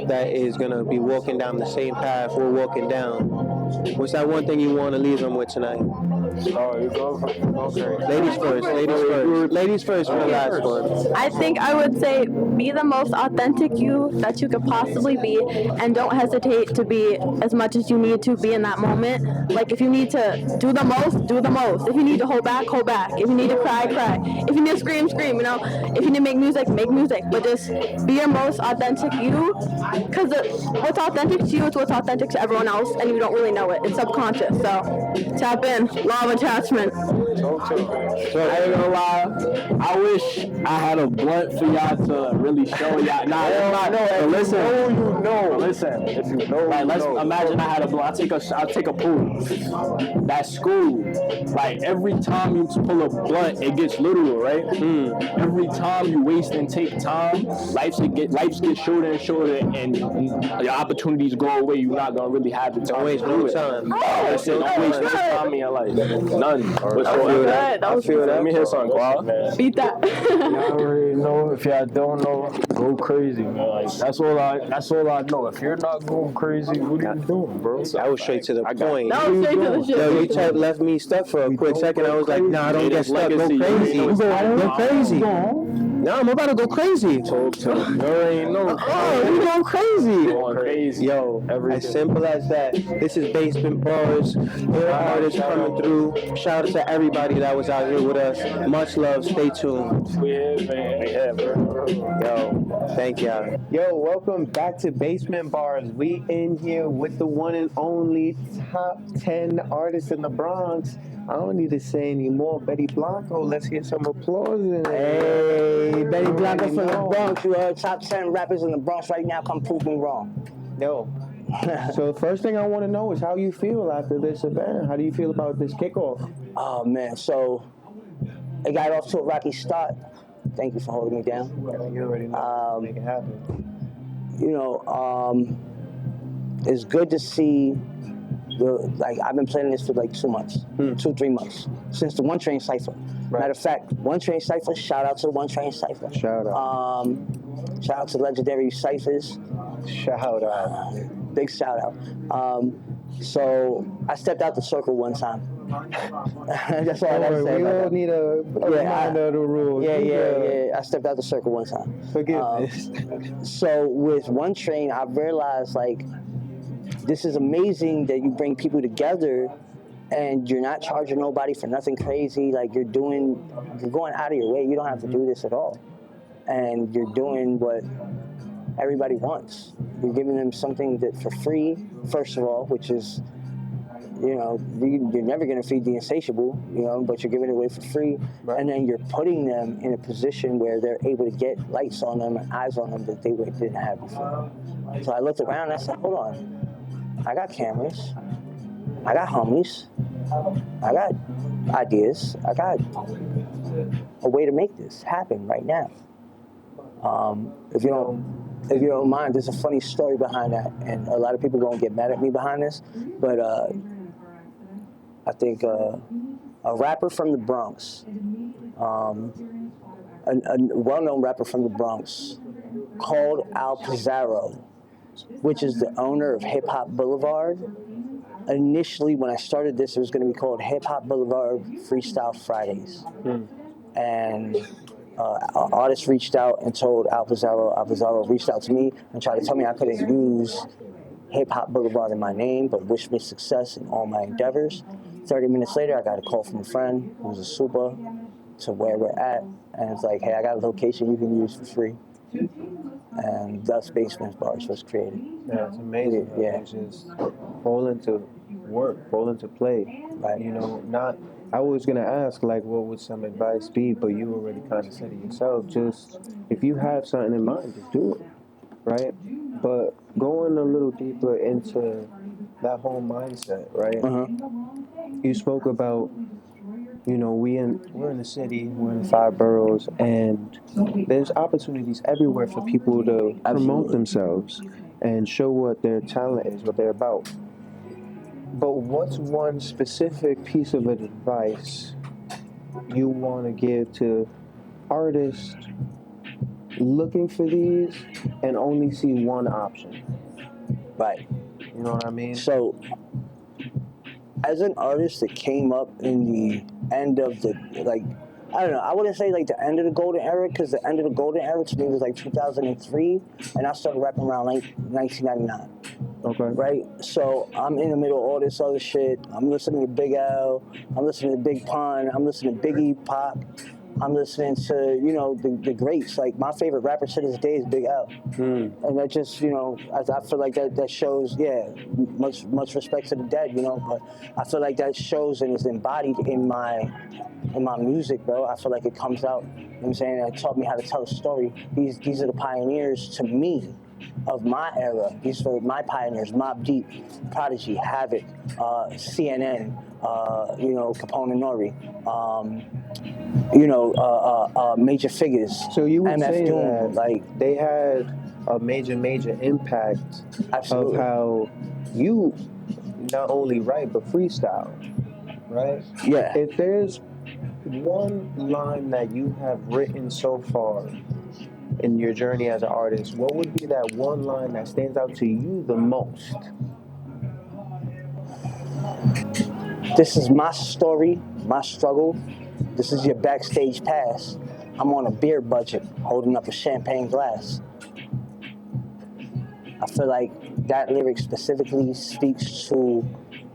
[SPEAKER 2] that is gonna be walking down the same path we're walking down, what's that one thing you want to leave them with tonight?
[SPEAKER 6] Oh, you go. Okay.
[SPEAKER 2] Ladies first. Ladies first for the last one.
[SPEAKER 5] I think I would say be the most authentic you that you could possibly be, and don't hesitate to be as much as you need to be in that moment. Like if you need to do the most, do the most. If you need to hold back, hold back. If you need to cry, cry. If you need to scream, scream. You know, if you need to make music, make music. But just be your most authentic you, because what's authentic to you is what's authentic to everyone else, and you don't really know it. It's subconscious. So tap in. Law of attachment.
[SPEAKER 7] So I ain't gonna lie, I wish I had a blunt for y'all to really show y'all. Nah, but listen, if you know, like let's imagine I had a blunt. I'll take a pool. That's school. Like every time you pull a blunt, it gets literal, right? Every time you waste and take time, lives get shorter and shorter, and your opportunities go away. You're not gonna really have the time.
[SPEAKER 2] Waste no time.
[SPEAKER 7] Listen, don't waste no time in your life. None.
[SPEAKER 5] I feel that.
[SPEAKER 7] Let me hear something, Qual.
[SPEAKER 5] Beat that.
[SPEAKER 6] Y'all already know. If y'all don't know, go crazy, man. Like that's all I know. If you're not going crazy, what are you doing, bro?
[SPEAKER 2] I was straight to the point.
[SPEAKER 5] That was straight to the shit.
[SPEAKER 2] Yo, you left me stuck for a quick second. I was like, nah, don't get stuck. Go crazy. Go crazy. No, I'm about to go crazy.
[SPEAKER 7] You already know.
[SPEAKER 2] Oh, you going crazy.
[SPEAKER 7] Going crazy.
[SPEAKER 2] Yo, as simple as that. This is Basement Bars. Here artists coming through. Shout out to everybody that was out here with us. Much love. Stay tuned.
[SPEAKER 6] We here, man. We here, bro.
[SPEAKER 2] Yo, thank y'all. Yo, welcome back to Basement Bars. We in here with the one and only top 10 artists in the Bronx. I don't need to say any more. Betty Blanco, let's hear some applause.
[SPEAKER 8] Hey, Betty Blanco from the Bronx. You are top 10 rappers in the Bronx right now. Come prove me wrong.
[SPEAKER 2] Yo. So the first thing I want to know is how you feel after this event. How do you feel about this kickoff?
[SPEAKER 8] Oh, man. So it got off to a rocky start. Thank you for holding me down.
[SPEAKER 2] You already know. Make it happen.
[SPEAKER 8] You know, it's good to see. I've been planning this for like 2 months, 2-3 months, since the One Train Cypher. Right. Matter of fact, One Train Cypher, shout out to the One Train Cypher.
[SPEAKER 2] Shout out.
[SPEAKER 8] Shout out to legendary Cyphers.
[SPEAKER 2] Shout out.
[SPEAKER 8] Big shout out. So I stepped out the circle one time. That's all I gotta say.
[SPEAKER 2] We all need a reminder of the rules.
[SPEAKER 8] Yeah. I stepped out the circle one time.
[SPEAKER 2] Forgiveness.
[SPEAKER 8] So with One Train, I realized like, this is amazing that you bring people together and you're not charging nobody for nothing crazy. Like you're going out of your way. You don't have to do this at all. And you're doing what everybody wants. You're giving them something that for free, first of all, which is, you know, you're never going to feed the insatiable, you know, but you're giving it away for free. Right. And then you're putting them in a position where they're able to get lights on them and eyes on them that they didn't have before. So I looked around and I said, hold on. I got cameras, I got homies, I got ideas, I got a way to make this happen right now. If you don't mind, there's a funny story behind that, and a lot of people gonna get mad at me behind this, but I think a rapper from the Bronx, a well-known rapper from the Bronx called Al Pizarro, which is the owner of Hip Hop Boulevard. Initially, when I started this, it was going to be called Hip Hop Boulevard Freestyle Fridays. And artists reached out and told Al Pizarro reached out to me and tried to tell me I couldn't use Hip Hop Boulevard in my name, but wished me success in all my endeavors. 30 minutes later, I got a call from a friend who's a super to where we're at, and it's like, hey, I got a location you can use for free. And thus Basement Bars was created.
[SPEAKER 2] Yeah, it's amazing.
[SPEAKER 8] Yeah.
[SPEAKER 2] It's just fall into work, fall into play.
[SPEAKER 8] Right.
[SPEAKER 2] You know, I was gonna ask like what would some advice be, but you already kind of said it yourself. Just if you have something in mind, just do it. Right? But going a little deeper into that whole mindset, right?
[SPEAKER 8] Uh-huh.
[SPEAKER 2] You spoke about we're in the city, we're in 5 boroughs, and there's opportunities everywhere for people to promote
[SPEAKER 8] Absolutely.
[SPEAKER 2] themselves and show what their talent is, what they're about. But what's one specific piece of advice you want to give to artists looking for these and only see one option?
[SPEAKER 8] Right.
[SPEAKER 2] You know what I mean?
[SPEAKER 8] So, as an artist that came up in the end of the, like, I don't know, I wouldn't say like the end of the golden era, because the end of the golden era to me was like 2003, and I started rapping around like 1999.
[SPEAKER 2] Okay.
[SPEAKER 8] Right? So I'm in the middle of all this other shit. I'm listening to Big L, I'm listening to Big Pun, I'm listening to Biggie, Pop, I'm listening to, the greats. Like, my favorite rapper to this day is Big L. And that just, I feel like that shows, much respect to the dead, but I feel like that shows and is embodied in my music, bro. I feel like it comes out, you know what I'm saying? It taught me how to tell a story. These are the pioneers to me of my era. These were my pioneers: Mobb Deep, Prodigy, Havoc, CNN, Capone and Nori, major figures.
[SPEAKER 2] So you would
[SPEAKER 8] MF
[SPEAKER 2] say
[SPEAKER 8] Doom,
[SPEAKER 2] that
[SPEAKER 8] like,
[SPEAKER 2] they had a major impact
[SPEAKER 8] Absolutely.
[SPEAKER 2] of how you not only write but freestyle, right?
[SPEAKER 8] Yeah.
[SPEAKER 2] If there's one line that you have written so far in your journey as an artist, what would be that one line that stands out to you the most?
[SPEAKER 8] This is my story, my struggle. This is your backstage pass. I'm on a beer budget, holding up a champagne glass. I feel like that lyric specifically speaks to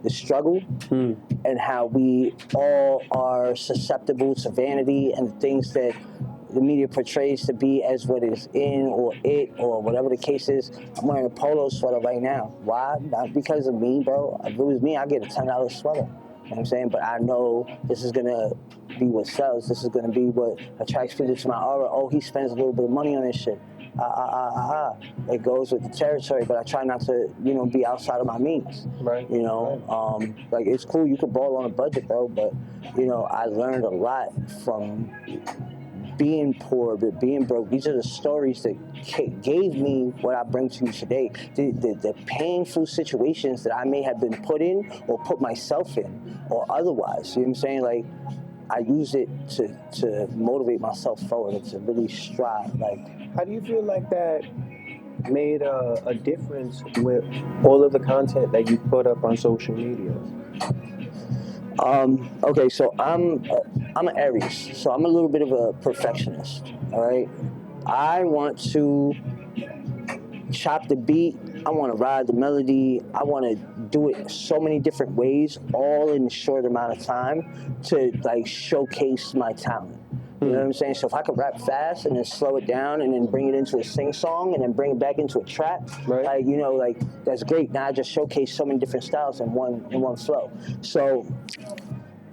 [SPEAKER 8] the struggle and how we all are susceptible to vanity and things that the media portrays to be as what is in or it or whatever the case is. I'm wearing a polo sweater right now. Why? Not because of me, bro. If it was me, I'd get a $10 sweater. You know what I'm saying? But I know this is going to be what sells. This is going to be what attracts people to my aura. Oh, he spends a little bit of money on this shit. It goes with the territory, but I try not to, be outside of my means.
[SPEAKER 2] Right.
[SPEAKER 8] Like, it's cool. You could ball on a budget, though, but, I learned a lot from being poor, but being broke. These are the stories that gave me what I bring to you today. The painful situations that I may have been put in or put myself in or otherwise. You know what I'm saying? Like, I use it to motivate myself forward and to really strive. Like,
[SPEAKER 2] how do you feel like that made a difference with all of the content that you put up on social media?
[SPEAKER 8] Okay, so I'm an Aries, so I'm a little bit of a perfectionist, all right? I want to chop the beat, I want to ride the melody, I want to do it so many different ways, all in a short amount of time to, like, showcase my talent. You know what I'm saying? So if I could rap fast and then slow it down and then bring it into a sing-song and then bring it back into a trap,
[SPEAKER 2] right.
[SPEAKER 8] Like, that's great. Now I just showcase so many different styles in one flow. So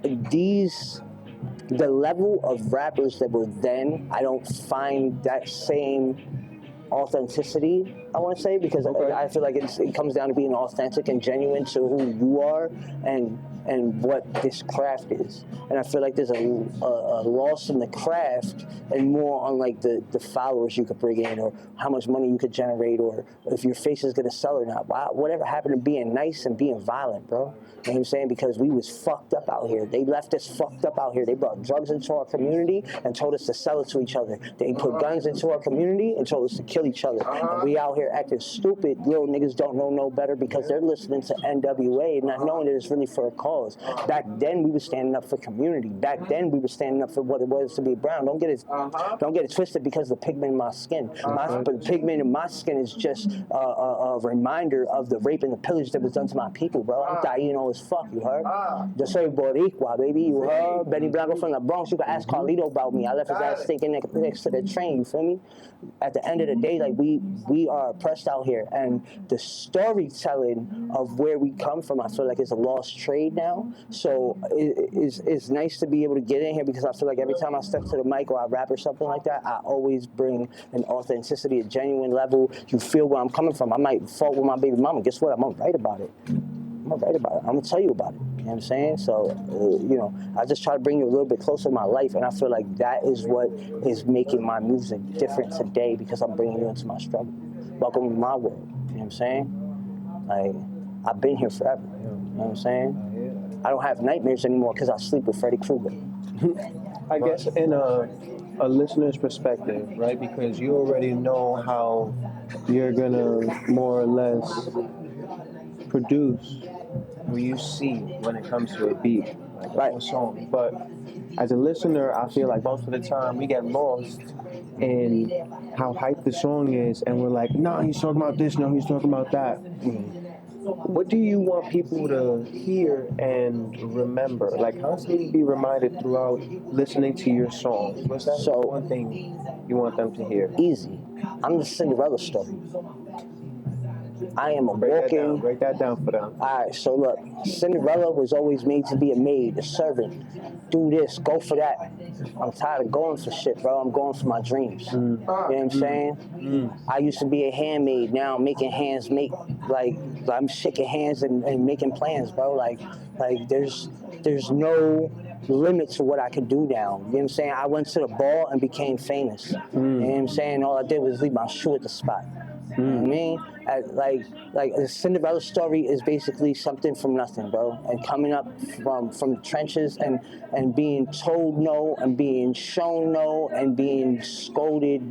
[SPEAKER 8] the level of rappers that were then, I don't find that same authenticity, I want to say, because I feel like it comes down to being authentic and genuine to who you are and what this craft is. And I feel like there's a loss in the craft and more on, like, the followers you could bring in or how much money you could generate or if your face is going to sell or not. Whatever happened to being nice and being violent, bro? You know what I'm saying? Because we was fucked up out here. They left us fucked up out here. They brought drugs into our community and told us to sell it to each other. They put guns into our community and told us to kill each other. And we out here acting stupid. Little niggas don't know no better because they're listening to NWA, not knowing that it's really for a cause. Back then, we were standing up for community. Back then, we were standing up for what it was to be brown. Don't get it twisted because of the pigment in my skin. The pigment in my skin is just a reminder of the rape and the pillage that was done to my people, bro. I'm taíno as fuck, you heard? Yo soy boricua, baby, you heard? Benny Blanco from the Bronx, you can ask Carlito about me. I left his ass stinking next to the train, you feel me? At the end of the day, like, we are oppressed out here, and the storytelling of where we come from, I feel like it's a lost trade now. So it's nice to be able to get in here because I feel like every time I step to the mic or I rap or something like that, I always bring an authenticity, a genuine level. You feel where I'm coming from. I might fault with my baby mama. Guess what? I'm gonna write about it. I'm gonna tell you about it. You know what I'm saying? So, you know, I just try to bring you a little bit closer to my life, and I feel like that is what is making my music different today because I'm bringing you into my struggle. Welcome to my world. You know what I'm saying? Like, I've been here forever. You know what I'm saying? I don't have nightmares anymore because I sleep with Freddy Krueger.
[SPEAKER 2] I guess in a listener's perspective, right? Because you already know how you're gonna more or less produce what you see when it comes to a beat, like a song. But as a listener, I feel like most of the time we get lost in how hyped the song is, and we're like, nah, he's talking about this, no, he's talking about that. What do you want people to hear and remember? Like, how can you be reminded throughout listening to your songs? What's that one thing you want them to hear?
[SPEAKER 8] Easy. I'm the Cinderella story. I am a walking...
[SPEAKER 2] Break that down for them.
[SPEAKER 8] All right, so look, Cinderella was always made to be a maid, a servant. Do this, go for that. I'm tired of going for shit, bro. I'm going for my dreams. You know what I'm saying? I used to be a handmaid. Now I'm making hands make, like, I'm shaking hands and making plans, bro. Like there's no limit to what I could do now. You know what I'm saying? I went to the ball and became famous. You know what I'm saying? All I did was leave my shoe at the spot. You know what I mean? Like the Cinderella story is basically something from nothing, bro. And coming up from the trenches and being told no and being shown no and being scolded,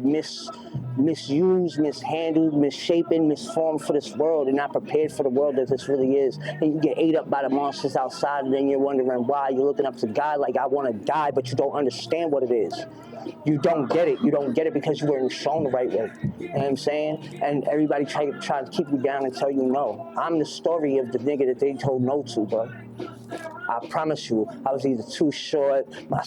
[SPEAKER 8] misused, mishandled, misshapen, misformed for this world and not prepared for the world that this really is. And you get ate up by the monsters outside and then you're wondering why. You're looking up to God like I want to die, but you don't understand what it is. You don't get it. You don't get it because you weren't shown the right way. You know what I'm saying? And everybody try to keep you down and tell you no. I'm the story of the nigga that they told no to, bro. I promise you, I was either too short, my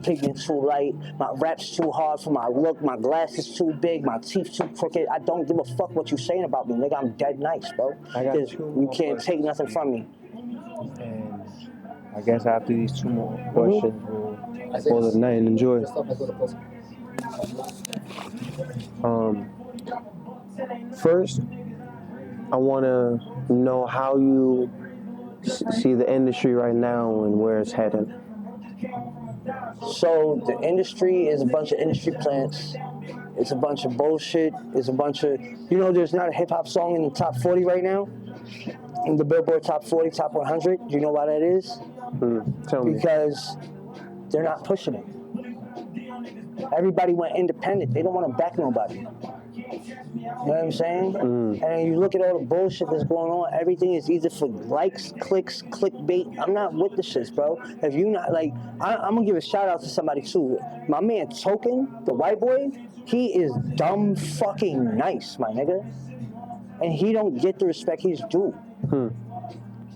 [SPEAKER 8] pigment too light, my rap's too hard for my look, my glasses too big, my teeth too crooked. I don't give a fuck what you saying about me, nigga. I'm dead nice, bro. You can't take nothing from me.
[SPEAKER 2] And I guess after these two more questions, we'll call it a night and enjoy. First, I want to know how you see the industry right now and where it's headed.
[SPEAKER 8] So the industry is a bunch of industry plants. It's a bunch of bullshit. It's a bunch of, you know, there's not a hip hop song in the top 40 right now. In the Billboard top 40, top 100. Do you know why that is?
[SPEAKER 2] Tell me.
[SPEAKER 8] Because they're not pushing it. Everybody went independent. They don't want to back nobody. You know what I'm saying? And you look at all the bullshit that's going on, everything is either for likes, clicks, clickbait. I'm not with the shits, bro. If you not, like, I'm going to give a shout out to somebody too. My man Token, the white boy, he is dumb fucking nice, my nigga. And he don't get the respect he's due.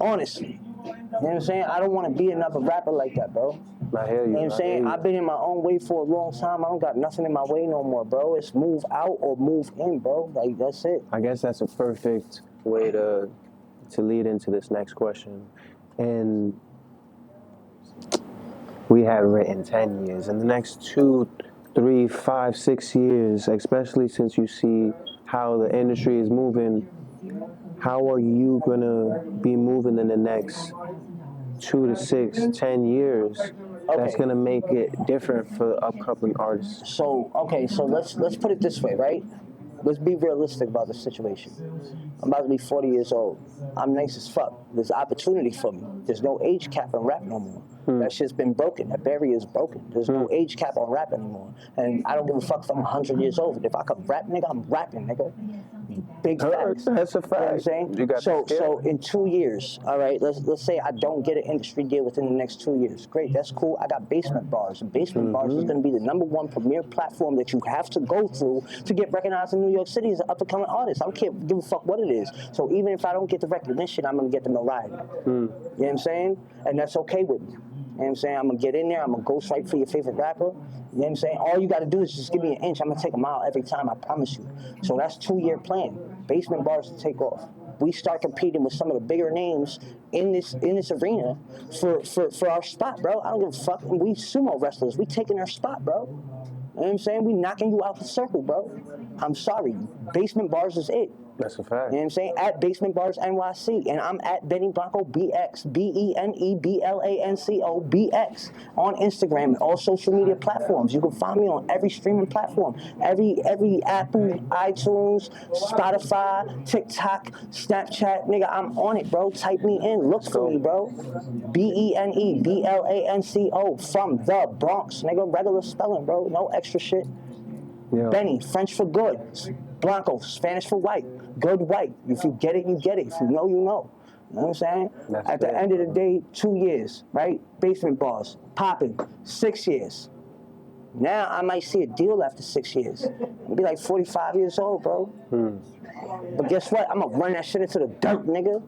[SPEAKER 8] Honestly. You know what I'm saying? I don't want to be another rapper like that, bro.
[SPEAKER 2] I hear you.
[SPEAKER 8] You know what I'm saying? I've been in my own way for a long time. I don't got nothing in my way no more, bro. It's move out or move in, bro. Like, that's it.
[SPEAKER 2] I guess that's a perfect way to lead into this next question. And we had written 10 years. In the next 2, 3, 5, 6 years, especially since you see how the industry is moving, how are you going to be moving in the next 2 to 6, 10 years? That's gonna make it different for upcoming artists.
[SPEAKER 8] So let's put it this way, right? Let's be realistic about the situation. I'm about to be 40 years old. I'm nice as fuck. There's opportunity for me. There's no age cap on rap no more. That shit's been broken. That barrier is broken. There's no age cap on rap anymore. And I don't give a fuck if I'm 100 years old. If I could rap, nigga, I'm rapping, nigga. Big facts.
[SPEAKER 2] That's a fact.
[SPEAKER 8] You know what I'm saying?
[SPEAKER 2] You got
[SPEAKER 8] so in 2 years, all right, let's say I don't get an industry deal within the next 2 years. Great, that's cool. I got Basement Bars. And Basement Bars is going to be the #1 premier platform that you have to go through to get recognized in New York City as an up-and-coming artist. I can't give a fuck what it is. So even if I don't get the recognition, I'm going to get the notoriety. You know what I'm saying? And that's okay with me. You know what I'm saying? I'm going to get in there. I'm going to ghostwrite for your favorite rapper. You know what I'm saying? All you got to do is just give me an inch. I'm going to take a mile every time, I promise you. So that's 2-year plan. Basement Bars to take off. We start competing with some of the bigger names in this arena for our spot, bro. I don't give a fuck. We sumo wrestlers. We taking our spot, bro. You know what I'm saying? We knocking you out the circle, bro. I'm sorry. Basement Bars is it.
[SPEAKER 9] That's a fact.
[SPEAKER 8] You know what I'm saying? At Basement Bars NYC. And I'm at Benny Blanco BX, BENEBLANCO BX on Instagram and all social media platforms. You can find me on every streaming platform. Every Apple, iTunes, Spotify, TikTok, Snapchat. Nigga, I'm on it, bro. Type me in. Look for me, bro. BENEBLANCO from the Bronx. Nigga, regular spelling, bro. No extra shit.
[SPEAKER 9] Yeah.
[SPEAKER 8] Benny, French for good. Blanco, Spanish for white. Good white. If you get it, you get it. If you know, you know. You know what I'm saying? At the end of the day, 2 years, right? Basement Bars, popping, 6 years. Now I might see a deal after 6 years. I'll be like 45 years old, bro. But guess what? I'm gonna run that shit into the dirt, nigga.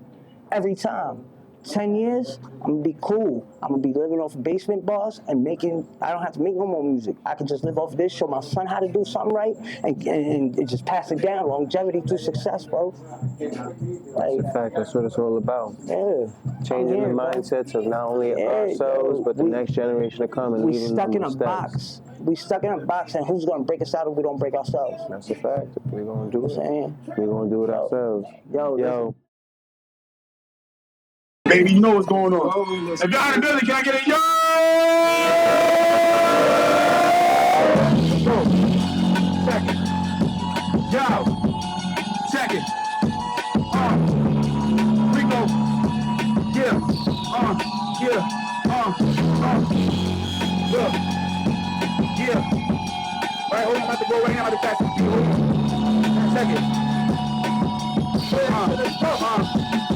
[SPEAKER 8] Every time. 10 years, I'm gonna be cool. I'm gonna be living off Basement Bars and I don't have to make no more music. I can just live off this, show my son how to do something right, and just pass it down. Longevity through success, bro.
[SPEAKER 9] That's a fact. That's what it's all about.
[SPEAKER 8] Yeah.
[SPEAKER 9] Changing the mindsets of not only ourselves, but the next generation to come. And
[SPEAKER 8] we stuck in a box. We stuck in a box, and who's gonna break us out if we don't break ourselves?
[SPEAKER 9] That's a fact. We're gonna do it.
[SPEAKER 8] We're
[SPEAKER 9] gonna do it ourselves.
[SPEAKER 8] Yo.
[SPEAKER 1] Baby, you know what's going on. If y'all in the building, can I get a yo? Go. Check it. Yo. Check it. Rico. Yeah. Yeah. Look. Yeah. Right, hold on, I'm about to go right now. I'm about to catch some people. Check it.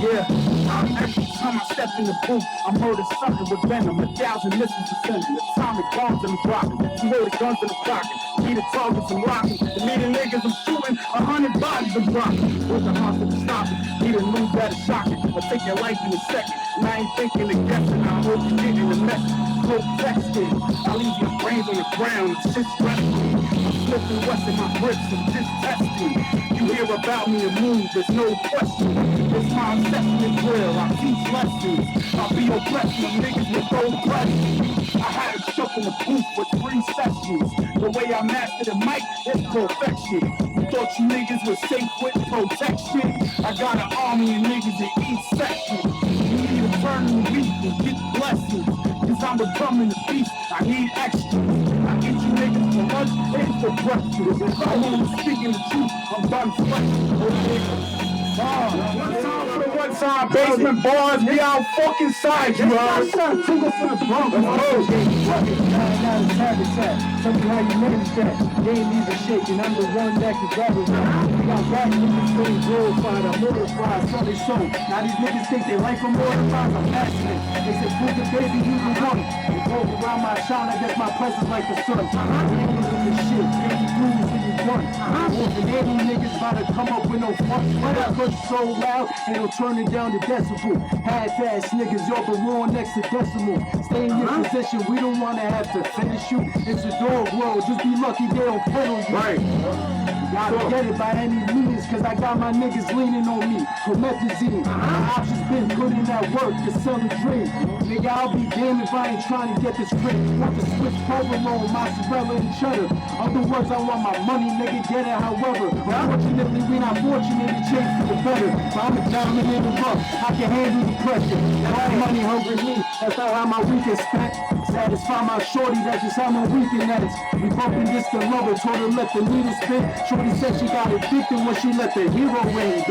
[SPEAKER 1] Yeah. Every time I step in the booth, I'm murder sucker with venom. 1,000 missiles descending. Atomic bombs and I'm dropping. 200 guns in the pocket. Me the targets I'm rocking. The meeting niggas I'm shooting. 100 bodies I'm dropping. With the hustle to stop it. Need a news that is shocking. I'll take your life in a second. And I ain't thinking of guessing. I hope you're getting the message. No texting. I'll leave your brains on the ground. It's just stressful. I'm slipping west in my grips. I'm just testing. You hear about me and move. There's no question. It's my assessment drill. I teach lessons. I'll be your blessing. Niggas with no questions. I had it shook in the booth with 3 sessions. The way I mastered the mic is perfection. You thought you niggas was safe with protection? I got an army of niggas in each section. You need to turn the week and get blessings. Cause I'm becoming the beast. I need extras. I get you niggas for lunch and for breakfast. I'm only speaking the truth. I'm done flexing. One time, Basement Bars, we out fucking side, you heard? Tungo for the Bronx. Let's go. Tell me how you manage that. They ain't even shaking. I'm the one that can grab it. We got rap niggas staying glorified. I'm mortified. So they show. Now these niggas think they like them more than mine. I'm passionate. They say, put the baby, you the one. They go around my shine. I guess my presence like the sun. Niggas in the shit. Can't be bruised when you run. The Navy niggas about to come up with no fun. But I push so loud, ain't no turning down the decibel. Half-ass niggas, y'all belong next to decimal. Stay in your position, we don't want to have to finish you. It's a dog world, just be lucky they don't pedal you. Right. Gotta get it by any means, cause I got my niggas leaning on me. Promethazine, my options been putting that work to sell a dream. Nigga, I'll be damned if I ain't trying to get this grip. Want to switch provolone, mozzarella and cheddar. Other words, I want my money, nigga, get it however. Unfortunately, we not fortunate to change for the better. But I'm a diamond in the rough, I can handle the pressure. That's money hungry me, that's not how my week is spent. Satisfy my shorty, that's just how my weekend ends. We bumping this to love her, told her let the needle spin. Shorty said she got addicted when she let the hero in.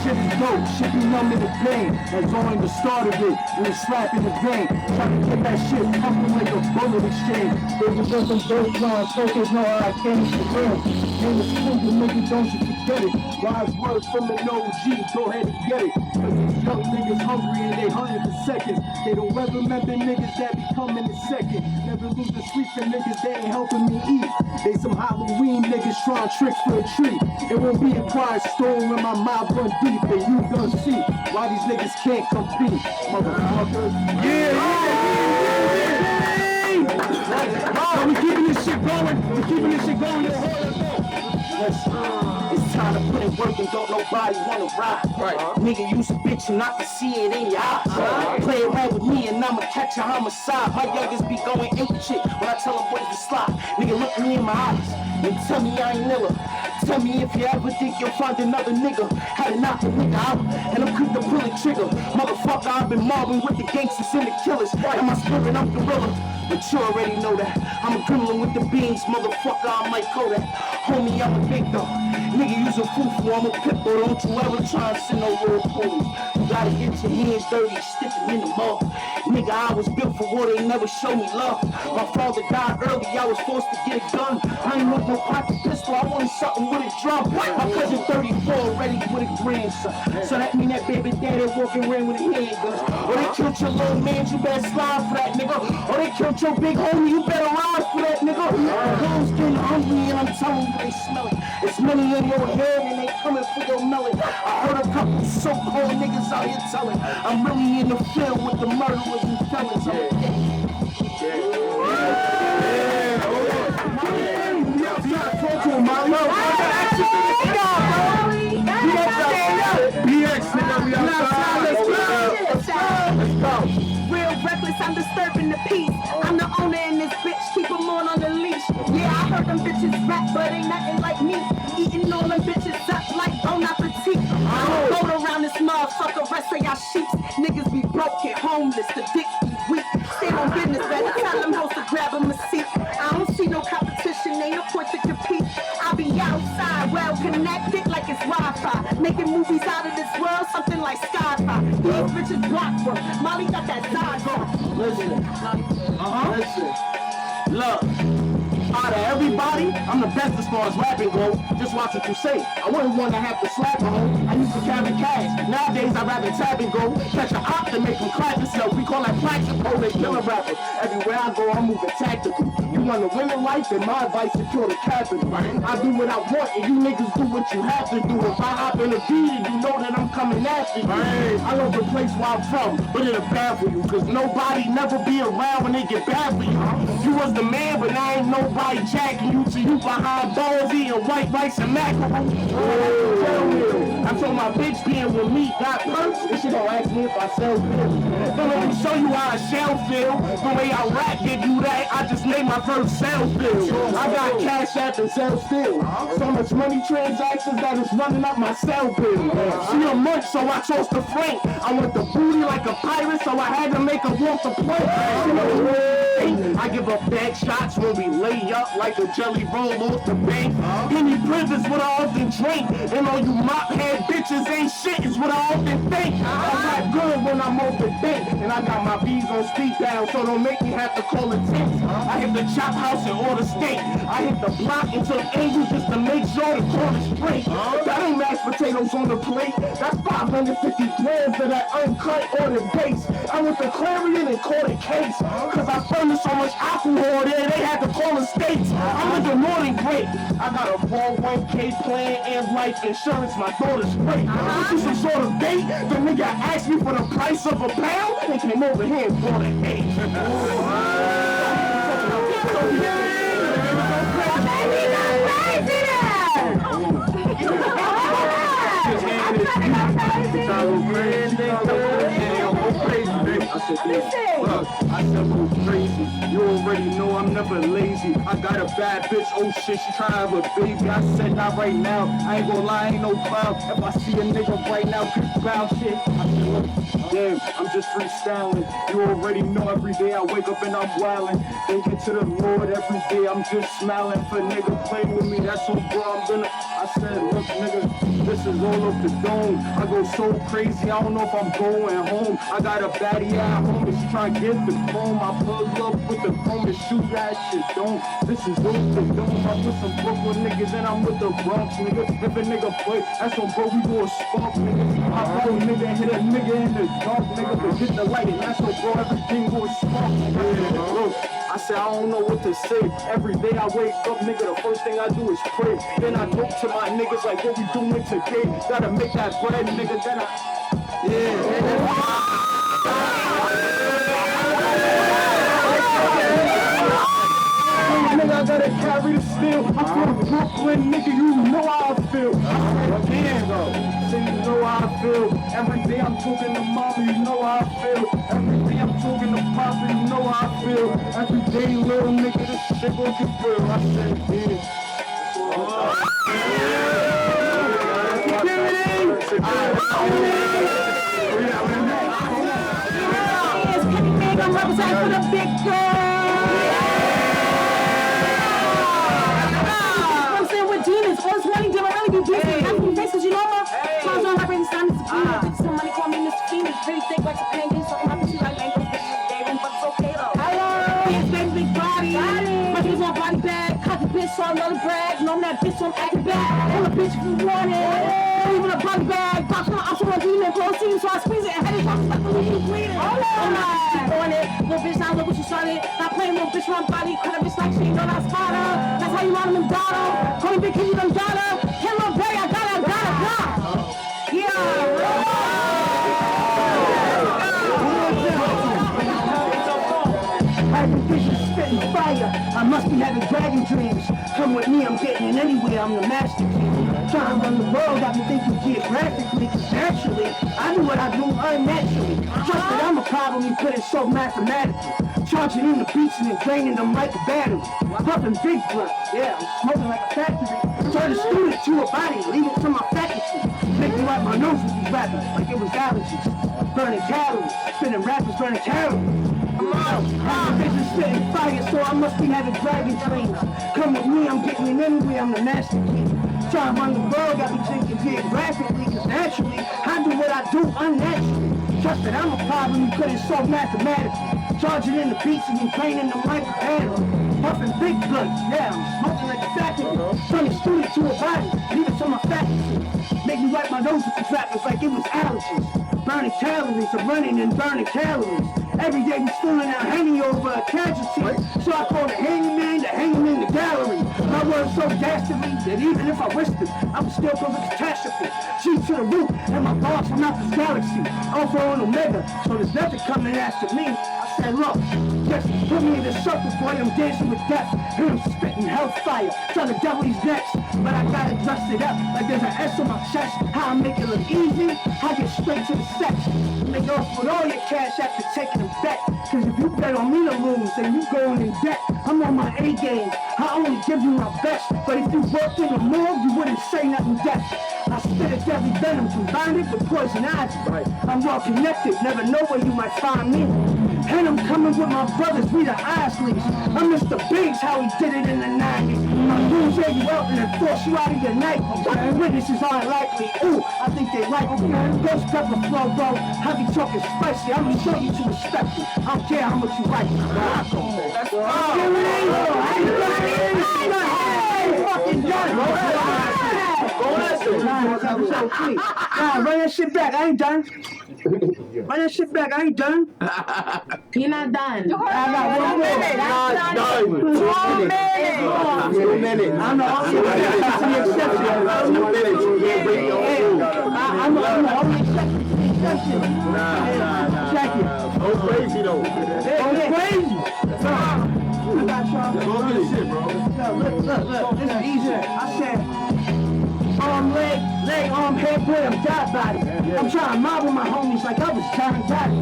[SPEAKER 1] Shit is dope, shit be numb in the pain. That's only the start of it, when it's slap in the vein. Trying to get that shit pumping like a bullet exchange. Baby, just some dope lines, focus, know how I came to real. Name is Frugal, nigga, don't you forget it. Wise words from an OG, go ahead and get it. Cause these young niggas hungry and they hunting for seconds. They don't ever remember niggas that be coming in second. Never lose the sleep for niggas, they ain't helping me eat. They some Halloween niggas trying tricks for a treat. It won't be a quiet storm when my mouth run deep. And you gonna see why these niggas can't compete, motherfuckers. So we keeping this shit going. We keeping this shit going. It's time to put in work and don't nobody wanna ride. Right. Nigga, use a bitch and I can see it in your eyes. Play around with me and I'ma catch a homicide. My youngest be going ape shit when I tell them boys to slide. Nigga, look me in my eyes and tell me I ain't Nilla. Tell me if you ever think you'll find another nigga. Had to knock the nigga out, and I'm quick to pull the trigger. Motherfucker, I've been mobbing with the gangsters and the killers. And my spirit, I'm gorilla. But you already know that. I'm a gremlin with the beans, motherfucker, I might call that. Homie, I'm a big dog. Nigga, use a foo-foo, I'm a pit bull. Don't you ever try and send no little ponies. You gotta get your hands dirty, stick them in the mud. Nigga, I was built for war, they never showed me love. My father died early, I was forced to get a gun. I ain't with no pocket pistol, I wanted something with a drum. My cousin 34 ready with a grandson. So that mean that baby daddy walking around with a handgun. Or they killed your little man, you better slide for that nigga. Or they killed your big homie, you better ride for that nigga. Girls getting hungry and I'm telling you they smell it. It's money in your head and they coming for your melon. I heard a couple so-called niggas out here telling I'm really in the field with the murderers and felons.
[SPEAKER 10] Real reckless, I'm disturbing the peace. I'm the owner in this bitch, keep them all on the leash. Yeah, I heard them bitches rap, but ain't nothing like me. Eating all them bitches up like bon appetit. I don't go around this motherfucker, rest of y'all sheeps. Niggas be broken, homeless, the dick be weak. Stand on business, better tell them hoes to grab them a seat. I don't see no competition, ain't no point to compete. I be outside, well connected like it's Wi-Fi. Making movies out of this world, something like Sci-Fi. These bitches block work, Molly got that side on.
[SPEAKER 1] Listen. Listen. Look. Out of everybody, I'm the best as far as rapping go. Just watch what you say. I wouldn't want to have to slap a hoe. I used to carry cash. Nowadays, I rather tap and go. Catch an op to make them clap themselves. We call that practice pole. They killer rappers. Everywhere I go, I'm moving tactical. You want to win in life, then my advice is kill the capital. I do what I want, and you niggas do what you have to do. If I hop in a beat, you know that I'm coming after you. I love the place where I'm from, but it'll bad for you. Cause nobody never be around when they get bad for you. You was the man, but now ain't nobody jacking you to you behind balls eating white rice and mackerel. I told my bitch being with me got perks, and she gon' ask me if I sell pills. So let me show you how a shell feel. The way I rap give you that, I just made my first sell bill. I got cash app and sell still. So much money transactions that is running up my cell bill. She a munch, so I chose to frank. I want the booty like a pirate, so I had to make her walk the plank. I give up back shots when we lay up like a jelly roll off the bank. Henny Privets what I often drink. And all you mop head bitches ain't shit is what I often think. I rap good when I'm off the bank. And I got my B's on speed down, so don't make me have to call it tense. I hit the chop house and order steak. I hit the block and took angles just to make sure the corner's straight. That ain't mashed potatoes on the plate. That's 550 grams of that uncut ordered base. I went to Clarion and caught a case. Cause I furnished so much alcohol there, they had to call the states. I'm living more than great. I got a 401k plan and life insurance. My daughter's great. This is some sort of date. The nigga asked me for the price of a pound and came over here and bought an eight. I said, go crazy. You already know I'm never lazy. I got a bad bitch, oh shit, she tryna have a baby. I said, not right now. I ain't gonna lie, ain't no clown. If I see a nigga right now, quick bow shit. I said, look, damn, I'm just freestyling. You already know every day I wake up and I'm wildin'. Thinking to the Lord every day, I'm just smiling. For nigga playing with me, that's so bro, I'm gonna. I said, look, nigga, this is all off the dome. I go so crazy, I don't know if I'm going home. I got a baddie at home, and she tryna get the chrome. I pull up with the chrome and shoot that shit, don't. This is off the dome. I'm with some Brooklyn niggas and I'm with the Bronx, nigga. If a nigga play, that's on bro, we go spark, nigga. I roll, nigga, hit a nigga in the dark, nigga. But get the light, and that's on bro, everything go spark, nigga. Look, I said, I don't know what to say. Every day I wake up, nigga, the first thing I do is pray. Then I go to my niggas like, what we doing today? Gotta make that bread, nigga, then nigga, I gotta carry the steel. I'm from Brooklyn, nigga, you know how I feel. I said, damn, though. So you know how I feel. Every day I'm talking to mama, you know how I feel. Every day I'm talking to papa, you know how I feel. Every day, little nigga, this shit gon' get real. I said, yeah.
[SPEAKER 10] What's that for the big I'm saying with demons, all this money didn't really be decent. Have to be faces, you know what? Smiles on my brain, it's time to clean. Somebody call me Mr. Phoenix, pretty thick like a penguin. So I'm happy she like angles, bitches dating, but it's okay though. Hello. Yes, baby, big body. My bitch on body bag, cocky bitch, so I love to brag. Know that bitch, so I'm acting back. Pull a bitch if you want it. Even a body bag, box my option on demon, proceed, so I squeeze it and head it off like a little bleeding. I'm not on it, little bitch, I look what you started. Not playing little bitch, run body, cut a bitch like she ain't know that spotter. That's how you want them daughter. Call me big kid, you done daughter. Hello, baby, I got it. Spitting fire, I must be having dragon dreams. Come with me, I'm getting in anywhere, I'm the master key. Trying to run the world, got me thinking geographically, cause naturally, I do what I do unnaturally. Just that I'm a problem, you couldn't solve mathematically. Charging in the beats and then draining them like a battery. Puffing big blunt, yeah, I'm smoking like a factory. Turn a student to a body, leave it to my faculty. Make me wipe my nose with these rappers, like it was allergies. Burning calories, spinning rappers, burning calories. I'm busy spitting fire, so I must be having dragon dreams. Come with me, I'm getting in anyway, I'm the master key. Trying to run the world, got me thinking geographically, cause naturally, I do what I do unnaturally. Trust that I'm a problem you couldn't solve mathematically. Charging in the beats and you draining them like a battery. Puffing big blunts, yeah, I'm smoking like a factory. Turn a student to a body, leave it to my faculty. Make me wipe my nose with the rappers like it was allergies. Burning calories, I'm running and burning calories. Every day we fooling out, hanging over a casualty. So I call the handyman the gallery. My words so dastardly that even if I whispered, I would still cause a catastrophe. G to the root, and my thoughts from out this galaxy. Alpha and Omega, so there's nothing coming after me. I said, look, just put me in the circle, boy, I'm dancing with death. Hear him spitting hellfire, tell the devil he's next. But I gotta dust it up, like there's an S on my chest. How I make it look easy, I get straight to the sex. Make off with all your cash after taking a bet. Cause if you bet on me to lose, then you going in debt. I'm on my A game, I only give you my best. But if you worked in the morgue, you wouldn't say nothing death. I spit a deadly venom, combined it with poison ivy. I'm well connected, never know where you might find me. And I'm coming with my brothers, we the Isleys. I'm Mr. Biggs, how he did it in the 90s. My dudes air you out and then force you out of your night. Witnesses aren't likely, ooh, I think they like me. Ghost pepper flow, bro, I be talking spicy. I'ma show you to respect me. I don't care how much you like me. That's fucking done. Run that shit back, I ain't done. Run that shit back, I ain't done.
[SPEAKER 3] You're not done.
[SPEAKER 10] I got 1 minute.
[SPEAKER 7] Not done. 2 minutes.
[SPEAKER 10] I'm the only exception. Check it.
[SPEAKER 7] Go crazy though.
[SPEAKER 10] Go crazy. I got y'all.
[SPEAKER 7] Go get this shit, bro.
[SPEAKER 10] Look, this is easy. I said, leg, arm, head, boy, I'm dead body. I'm trying to mob with my homies like I was Johnny Daddy.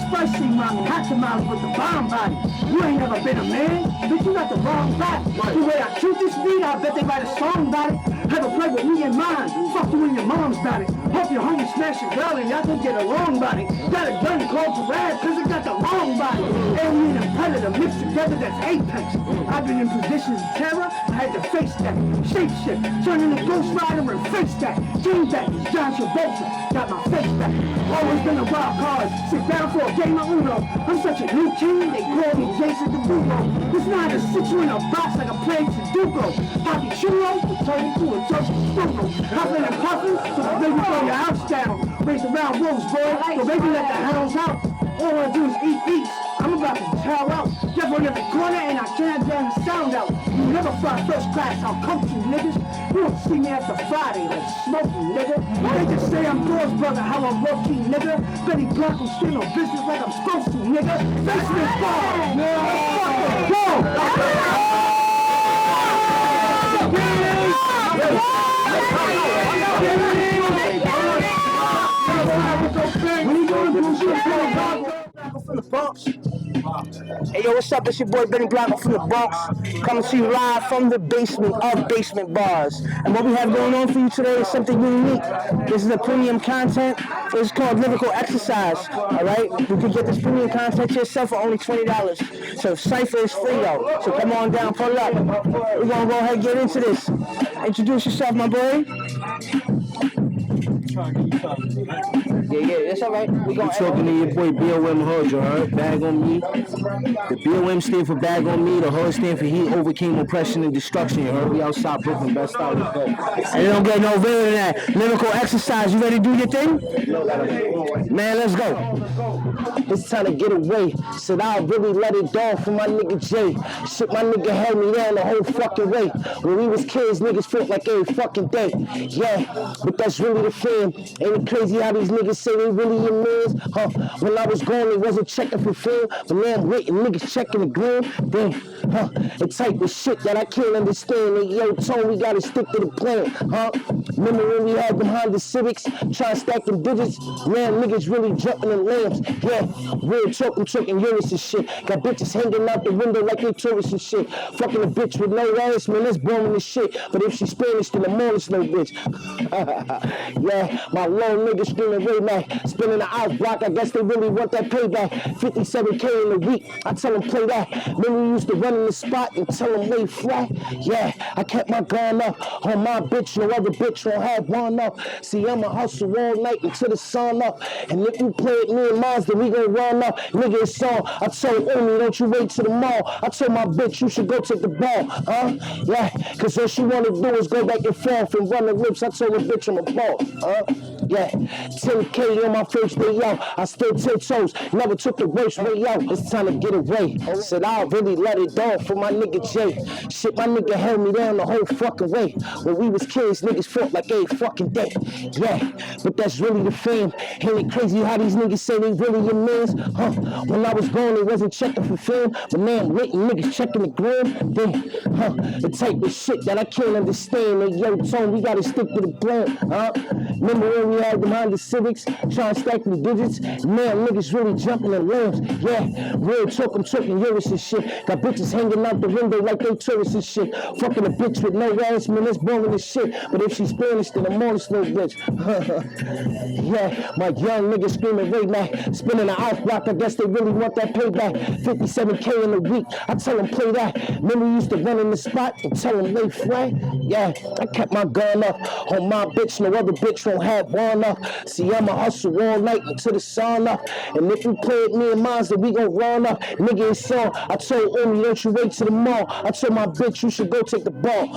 [SPEAKER 10] Spicy mommy, hot tamales with the bomb body. You ain't never been a man, bitch, you got the wrong body. The way I shoot this beat, I bet they write a song about it. Have a play with me in mind, fuck you and your mom's about it. Hope your homie smash your girl and y'all can get along about it. Got a gun called Parade, cause it got the wrong body. Alien and predator mixed together, that's apex. I've been in positions of terror, I had to face that. Shape shift, turn into Ghost Rider and face that. Game back, John Travolta, got my face back. Always been a wild card, sit down for a game of Uno. I'm such a new king, they call me Jason Derulo. It's not to sit you in a box like a playing Sudoku. Poppy churro, will turn into a toasted spoonful. Huffing and puffing, so the baby throw your house down. Raise around wolves, boy, so baby let the hounds out. All I wanna do is eat beats. I'm about to towel out. Death on every corner and I can't drown the sound out. You never fly first class, I'll come to you niggas. You don't see me after Friday like smoking, nigga. They just say I'm yours, brother, how I'm low-key, nigga. Benny Blanco still on business like I'm supposed to, nigga. Face me far. Go! When you gonna do shit,
[SPEAKER 8] from the Bronx. Hey, yo, what's up? It's your boy Benny Blanco from the Bronx. Coming to you live from the basement of Basement Bars. And what we have going on for you today is something unique. This is a premium content. It's called Lyrical Exercise. All right? You can get this premium content to yourself for only $20. So Cypher is free, yo. So come on down, pull up. We're going to go ahead and get into this. Introduce yourself, my boy. Yeah, that's all right. We
[SPEAKER 11] talking to your boy BOM Hood, you heard? Bag on me. The BOM stand for bag on me. The Hood stand for he overcame oppression and destruction, you heard? We outside Brooklyn, best style, let's go.
[SPEAKER 8] And you don't get no better than that. Lyrical Exercise. You ready to do your thing? Man, let's go. It's time to get away. Said I'll really let it down for my nigga Jay. Shit, my nigga held me down the whole fucking way. When we was kids, niggas fought like every fucking day. Yeah, but that's really the fam. Ain't it crazy how these niggas say they really your mans? When I was gone, they wasn't checking for film. But now I'm waiting, niggas checking the gram. Damn, the type of shit that I can't understand. Hey, yo, Tone, we gotta stick to the plan, Remember when we had them Honda Civics, trying to stack them digits? Now niggas really jumping in lamps. Yeah, real talk, I'm talking Urus and shit. Got bitches hanging out the window like they tourists and shit. Fucking a bitch with no ass, man, that's boring as shit. But if she Spanish, then I'm on this no bitch. Yeah, my lone nigga screaming Ray Mac. Spinning the out block, I guess they really want that payback. 57K in a week, I tell them play that. Then we used to run in the spot and tell them lay flat. Yeah, I kept my gun up on my bitch, no other bitch won't have one up. See, I'ma hustle all night until the sun up. And if you play it me and mine, then we gon' run up. Nigga, it's on. I told Amy, don't you wait till the mall. I told my bitch, you should go take the ball, Yeah, cause all she wanna do is go back and forth and run the lips. I told her, bitch, I'm a boss, Yeah, 10K on my first day out. I still 10 toes, never took the worst way out. It's time to get away. Said I'll really let it down for my nigga Jay. Shit, my nigga held me down the whole fucking way. When we was kids, niggas fought like every fucking day. Yeah, but that's really the fame. Ain't it crazy how these niggas say they really your mans? When I was gone, they wasn't checking for film. But now I'm waiting, niggas checking the gram. Damn, the type of shit that I can't understand. Hey, yo, Tone, we gotta stick to the plan, Remember when we had them Honda Civics, trying to stack them digits? Now niggas really jumping in lamps. Yeah, real talk, I'm talking Urus and shit. Got bitches hanging out the window like they tourists and shit. Fucking a bitch with no ass, man, that's boring as shit. But if she's Spanish, then I'm on this little bitch. Yeah, my young nigga screaming Ray Mac. Spinning the house block, I guess they really want that payback. 57K in a week, I tell them play that. Remember we used to run in the spot and tell them lay flat? Yeah, I kept my gun up on my bitch, no other bitch won't have one up. See, I'ma hustle all night until the sun up. And if you play it me and mine, then we gon' run up. Nigga, it's on. I told Amy, don't you wait till the mall. I told my bitch, you should go take the ball,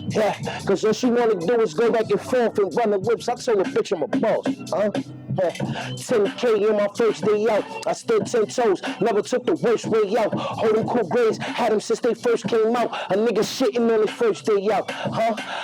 [SPEAKER 8] Yeah, cause all she wanna do is go back and forth and run the whips. I told her, bitch, I'm a boss, 10K on my first day out. I stood 10 toes, never took the worst way out. Holding cool grades, had them since they first came out. A nigga shitting on his first day out,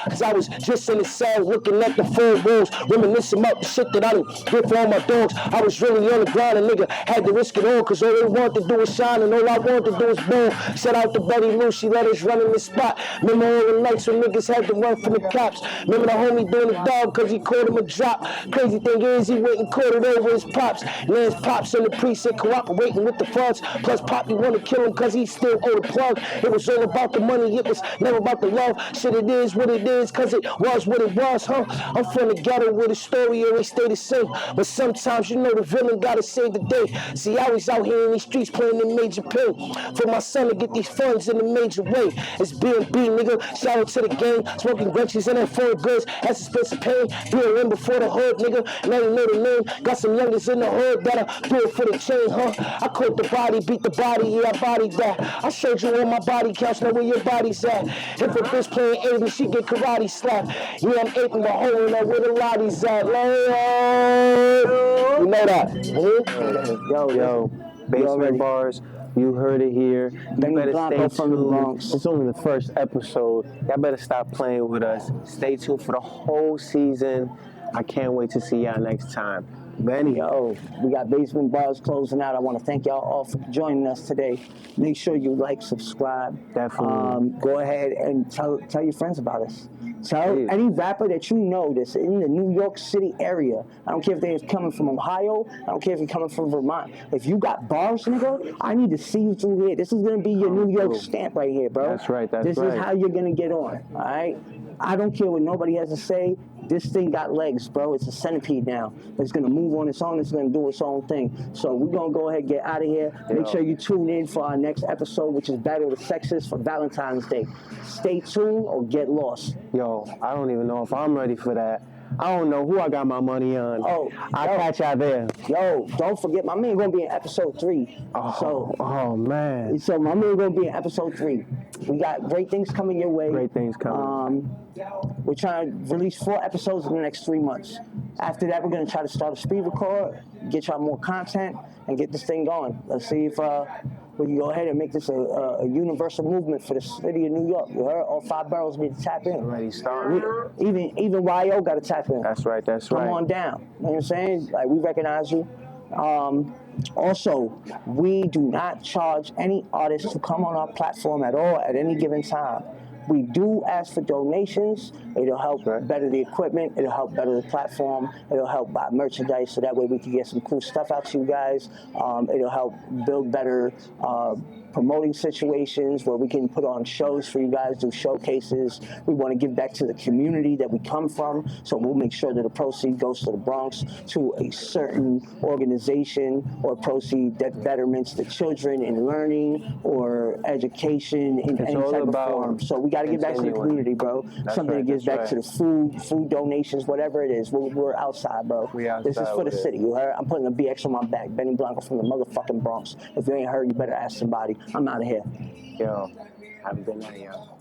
[SPEAKER 8] Cause I was just in the cell looking at the four walls, reminiscing about the shit that I done did for all my dogs. I was really on the grind, a nigga had to risk it all, cause all they wanted to do was shine and all I wanted to do was ball. Shout out to Betty Lou, she let us run in the spot. Remember all the nights when niggas had to run from the cops. Remember the homie doing the dog cause he caught him a drop. Crazy thing is he went and caught it over his pops. Now his pops in the precinct cooperating with the fronts. Plus Poppy wanna kill him cause he still owe the plug. It was all about the money, it was never about the love. Shit, it is what it is cause it was what it was, I'm from the ghetto where the story always stay the same. But sometimes you know the villain gotta save the day. See, I was out here in these streets playing in major pain for my son to get these funds in a major way. It's B&B, nigga. Shout out to the gang. Smoking Gretches in that foreign goods. That's expensive pain. B&M before the hood, nigga. Now you know the name. Got some youngers in the hood that'll do it for the chain, I caught the body, beat the body, yeah, I bodied that. I showed you all my body counts, know where your body's at. If a bitch playing 80, she get karate slapped. Yeah, I'm aping the hole in where the lotties at. You know that.
[SPEAKER 9] Yo, Basement Bars. You heard it here. You better stay tuned. It's only the first episode. Y'all better stop playing with us. Stay tuned for the whole season. I can't wait to see y'all next time.
[SPEAKER 2] Benny.
[SPEAKER 8] Yo, we got Basement Bars closing out. I want to thank y'all all for joining us today. Make sure you like, subscribe.
[SPEAKER 2] Definitely.
[SPEAKER 8] Go ahead and tell your friends about us. Tell any rapper that you know that's in the New York City area. I don't care if they're coming from Ohio. I don't care if you're coming from Vermont. If you got bars, nigga, I need to see you through here. This is going to be your New York stamp right here, bro.
[SPEAKER 2] That's right,
[SPEAKER 8] This is how you're going to get on, all right? I don't care what nobody has to say. This thing got legs, bro. It's a centipede now. It's going to move on its own. It's going to do its own thing. So we're going to go ahead and get out of here. Make sure you tune in for our next episode, which is Battle of the Sexes for Valentine's Day. Stay tuned or get lost.
[SPEAKER 2] Yo, I don't even know if I'm ready for that. I don't know who I got my money on. I'll catch y'all there.
[SPEAKER 8] Yo, don't forget, my man gonna be in episode 3.
[SPEAKER 2] Oh man.
[SPEAKER 8] So my man gonna be in episode 3. We got great things coming your way.
[SPEAKER 2] Great things coming.
[SPEAKER 8] We're trying to release 4 episodes in the next 3 months. After that, we're gonna try to start a speed record, get y'all more content, and get this thing going. Let's see if we can go ahead and make this a universal movement for the city of New York. You heard? All 5 boroughs need to tap in.
[SPEAKER 2] Already started.
[SPEAKER 8] Even YO got to tap in.
[SPEAKER 2] That's right.
[SPEAKER 8] Come on down. You know what I'm saying? Like, we recognize you. Also, we do not charge any artist to come on our platform at all at any given time. We do ask for donations. It'll help better the equipment. It'll help better the platform. It'll help buy merchandise so that way we can get some cool stuff out to you guys. It'll help build better promoting situations where we can put on shows for you guys, do showcases. We want to give back to the community that we come from, so we'll make sure that the proceed goes to the Bronx, to a certain organization, or proceed that betterments the children in learning or education in any type of form. So we got to give back to the community, bro. Something that gives back to the food donations, whatever it is. We're outside, bro. This is for the city. You heard? I'm putting a BX on my back. Benny Blanco from the motherfucking Bronx. If you ain't heard, you better ask somebody. I'm out of here.
[SPEAKER 2] Yo, have a good night, yo.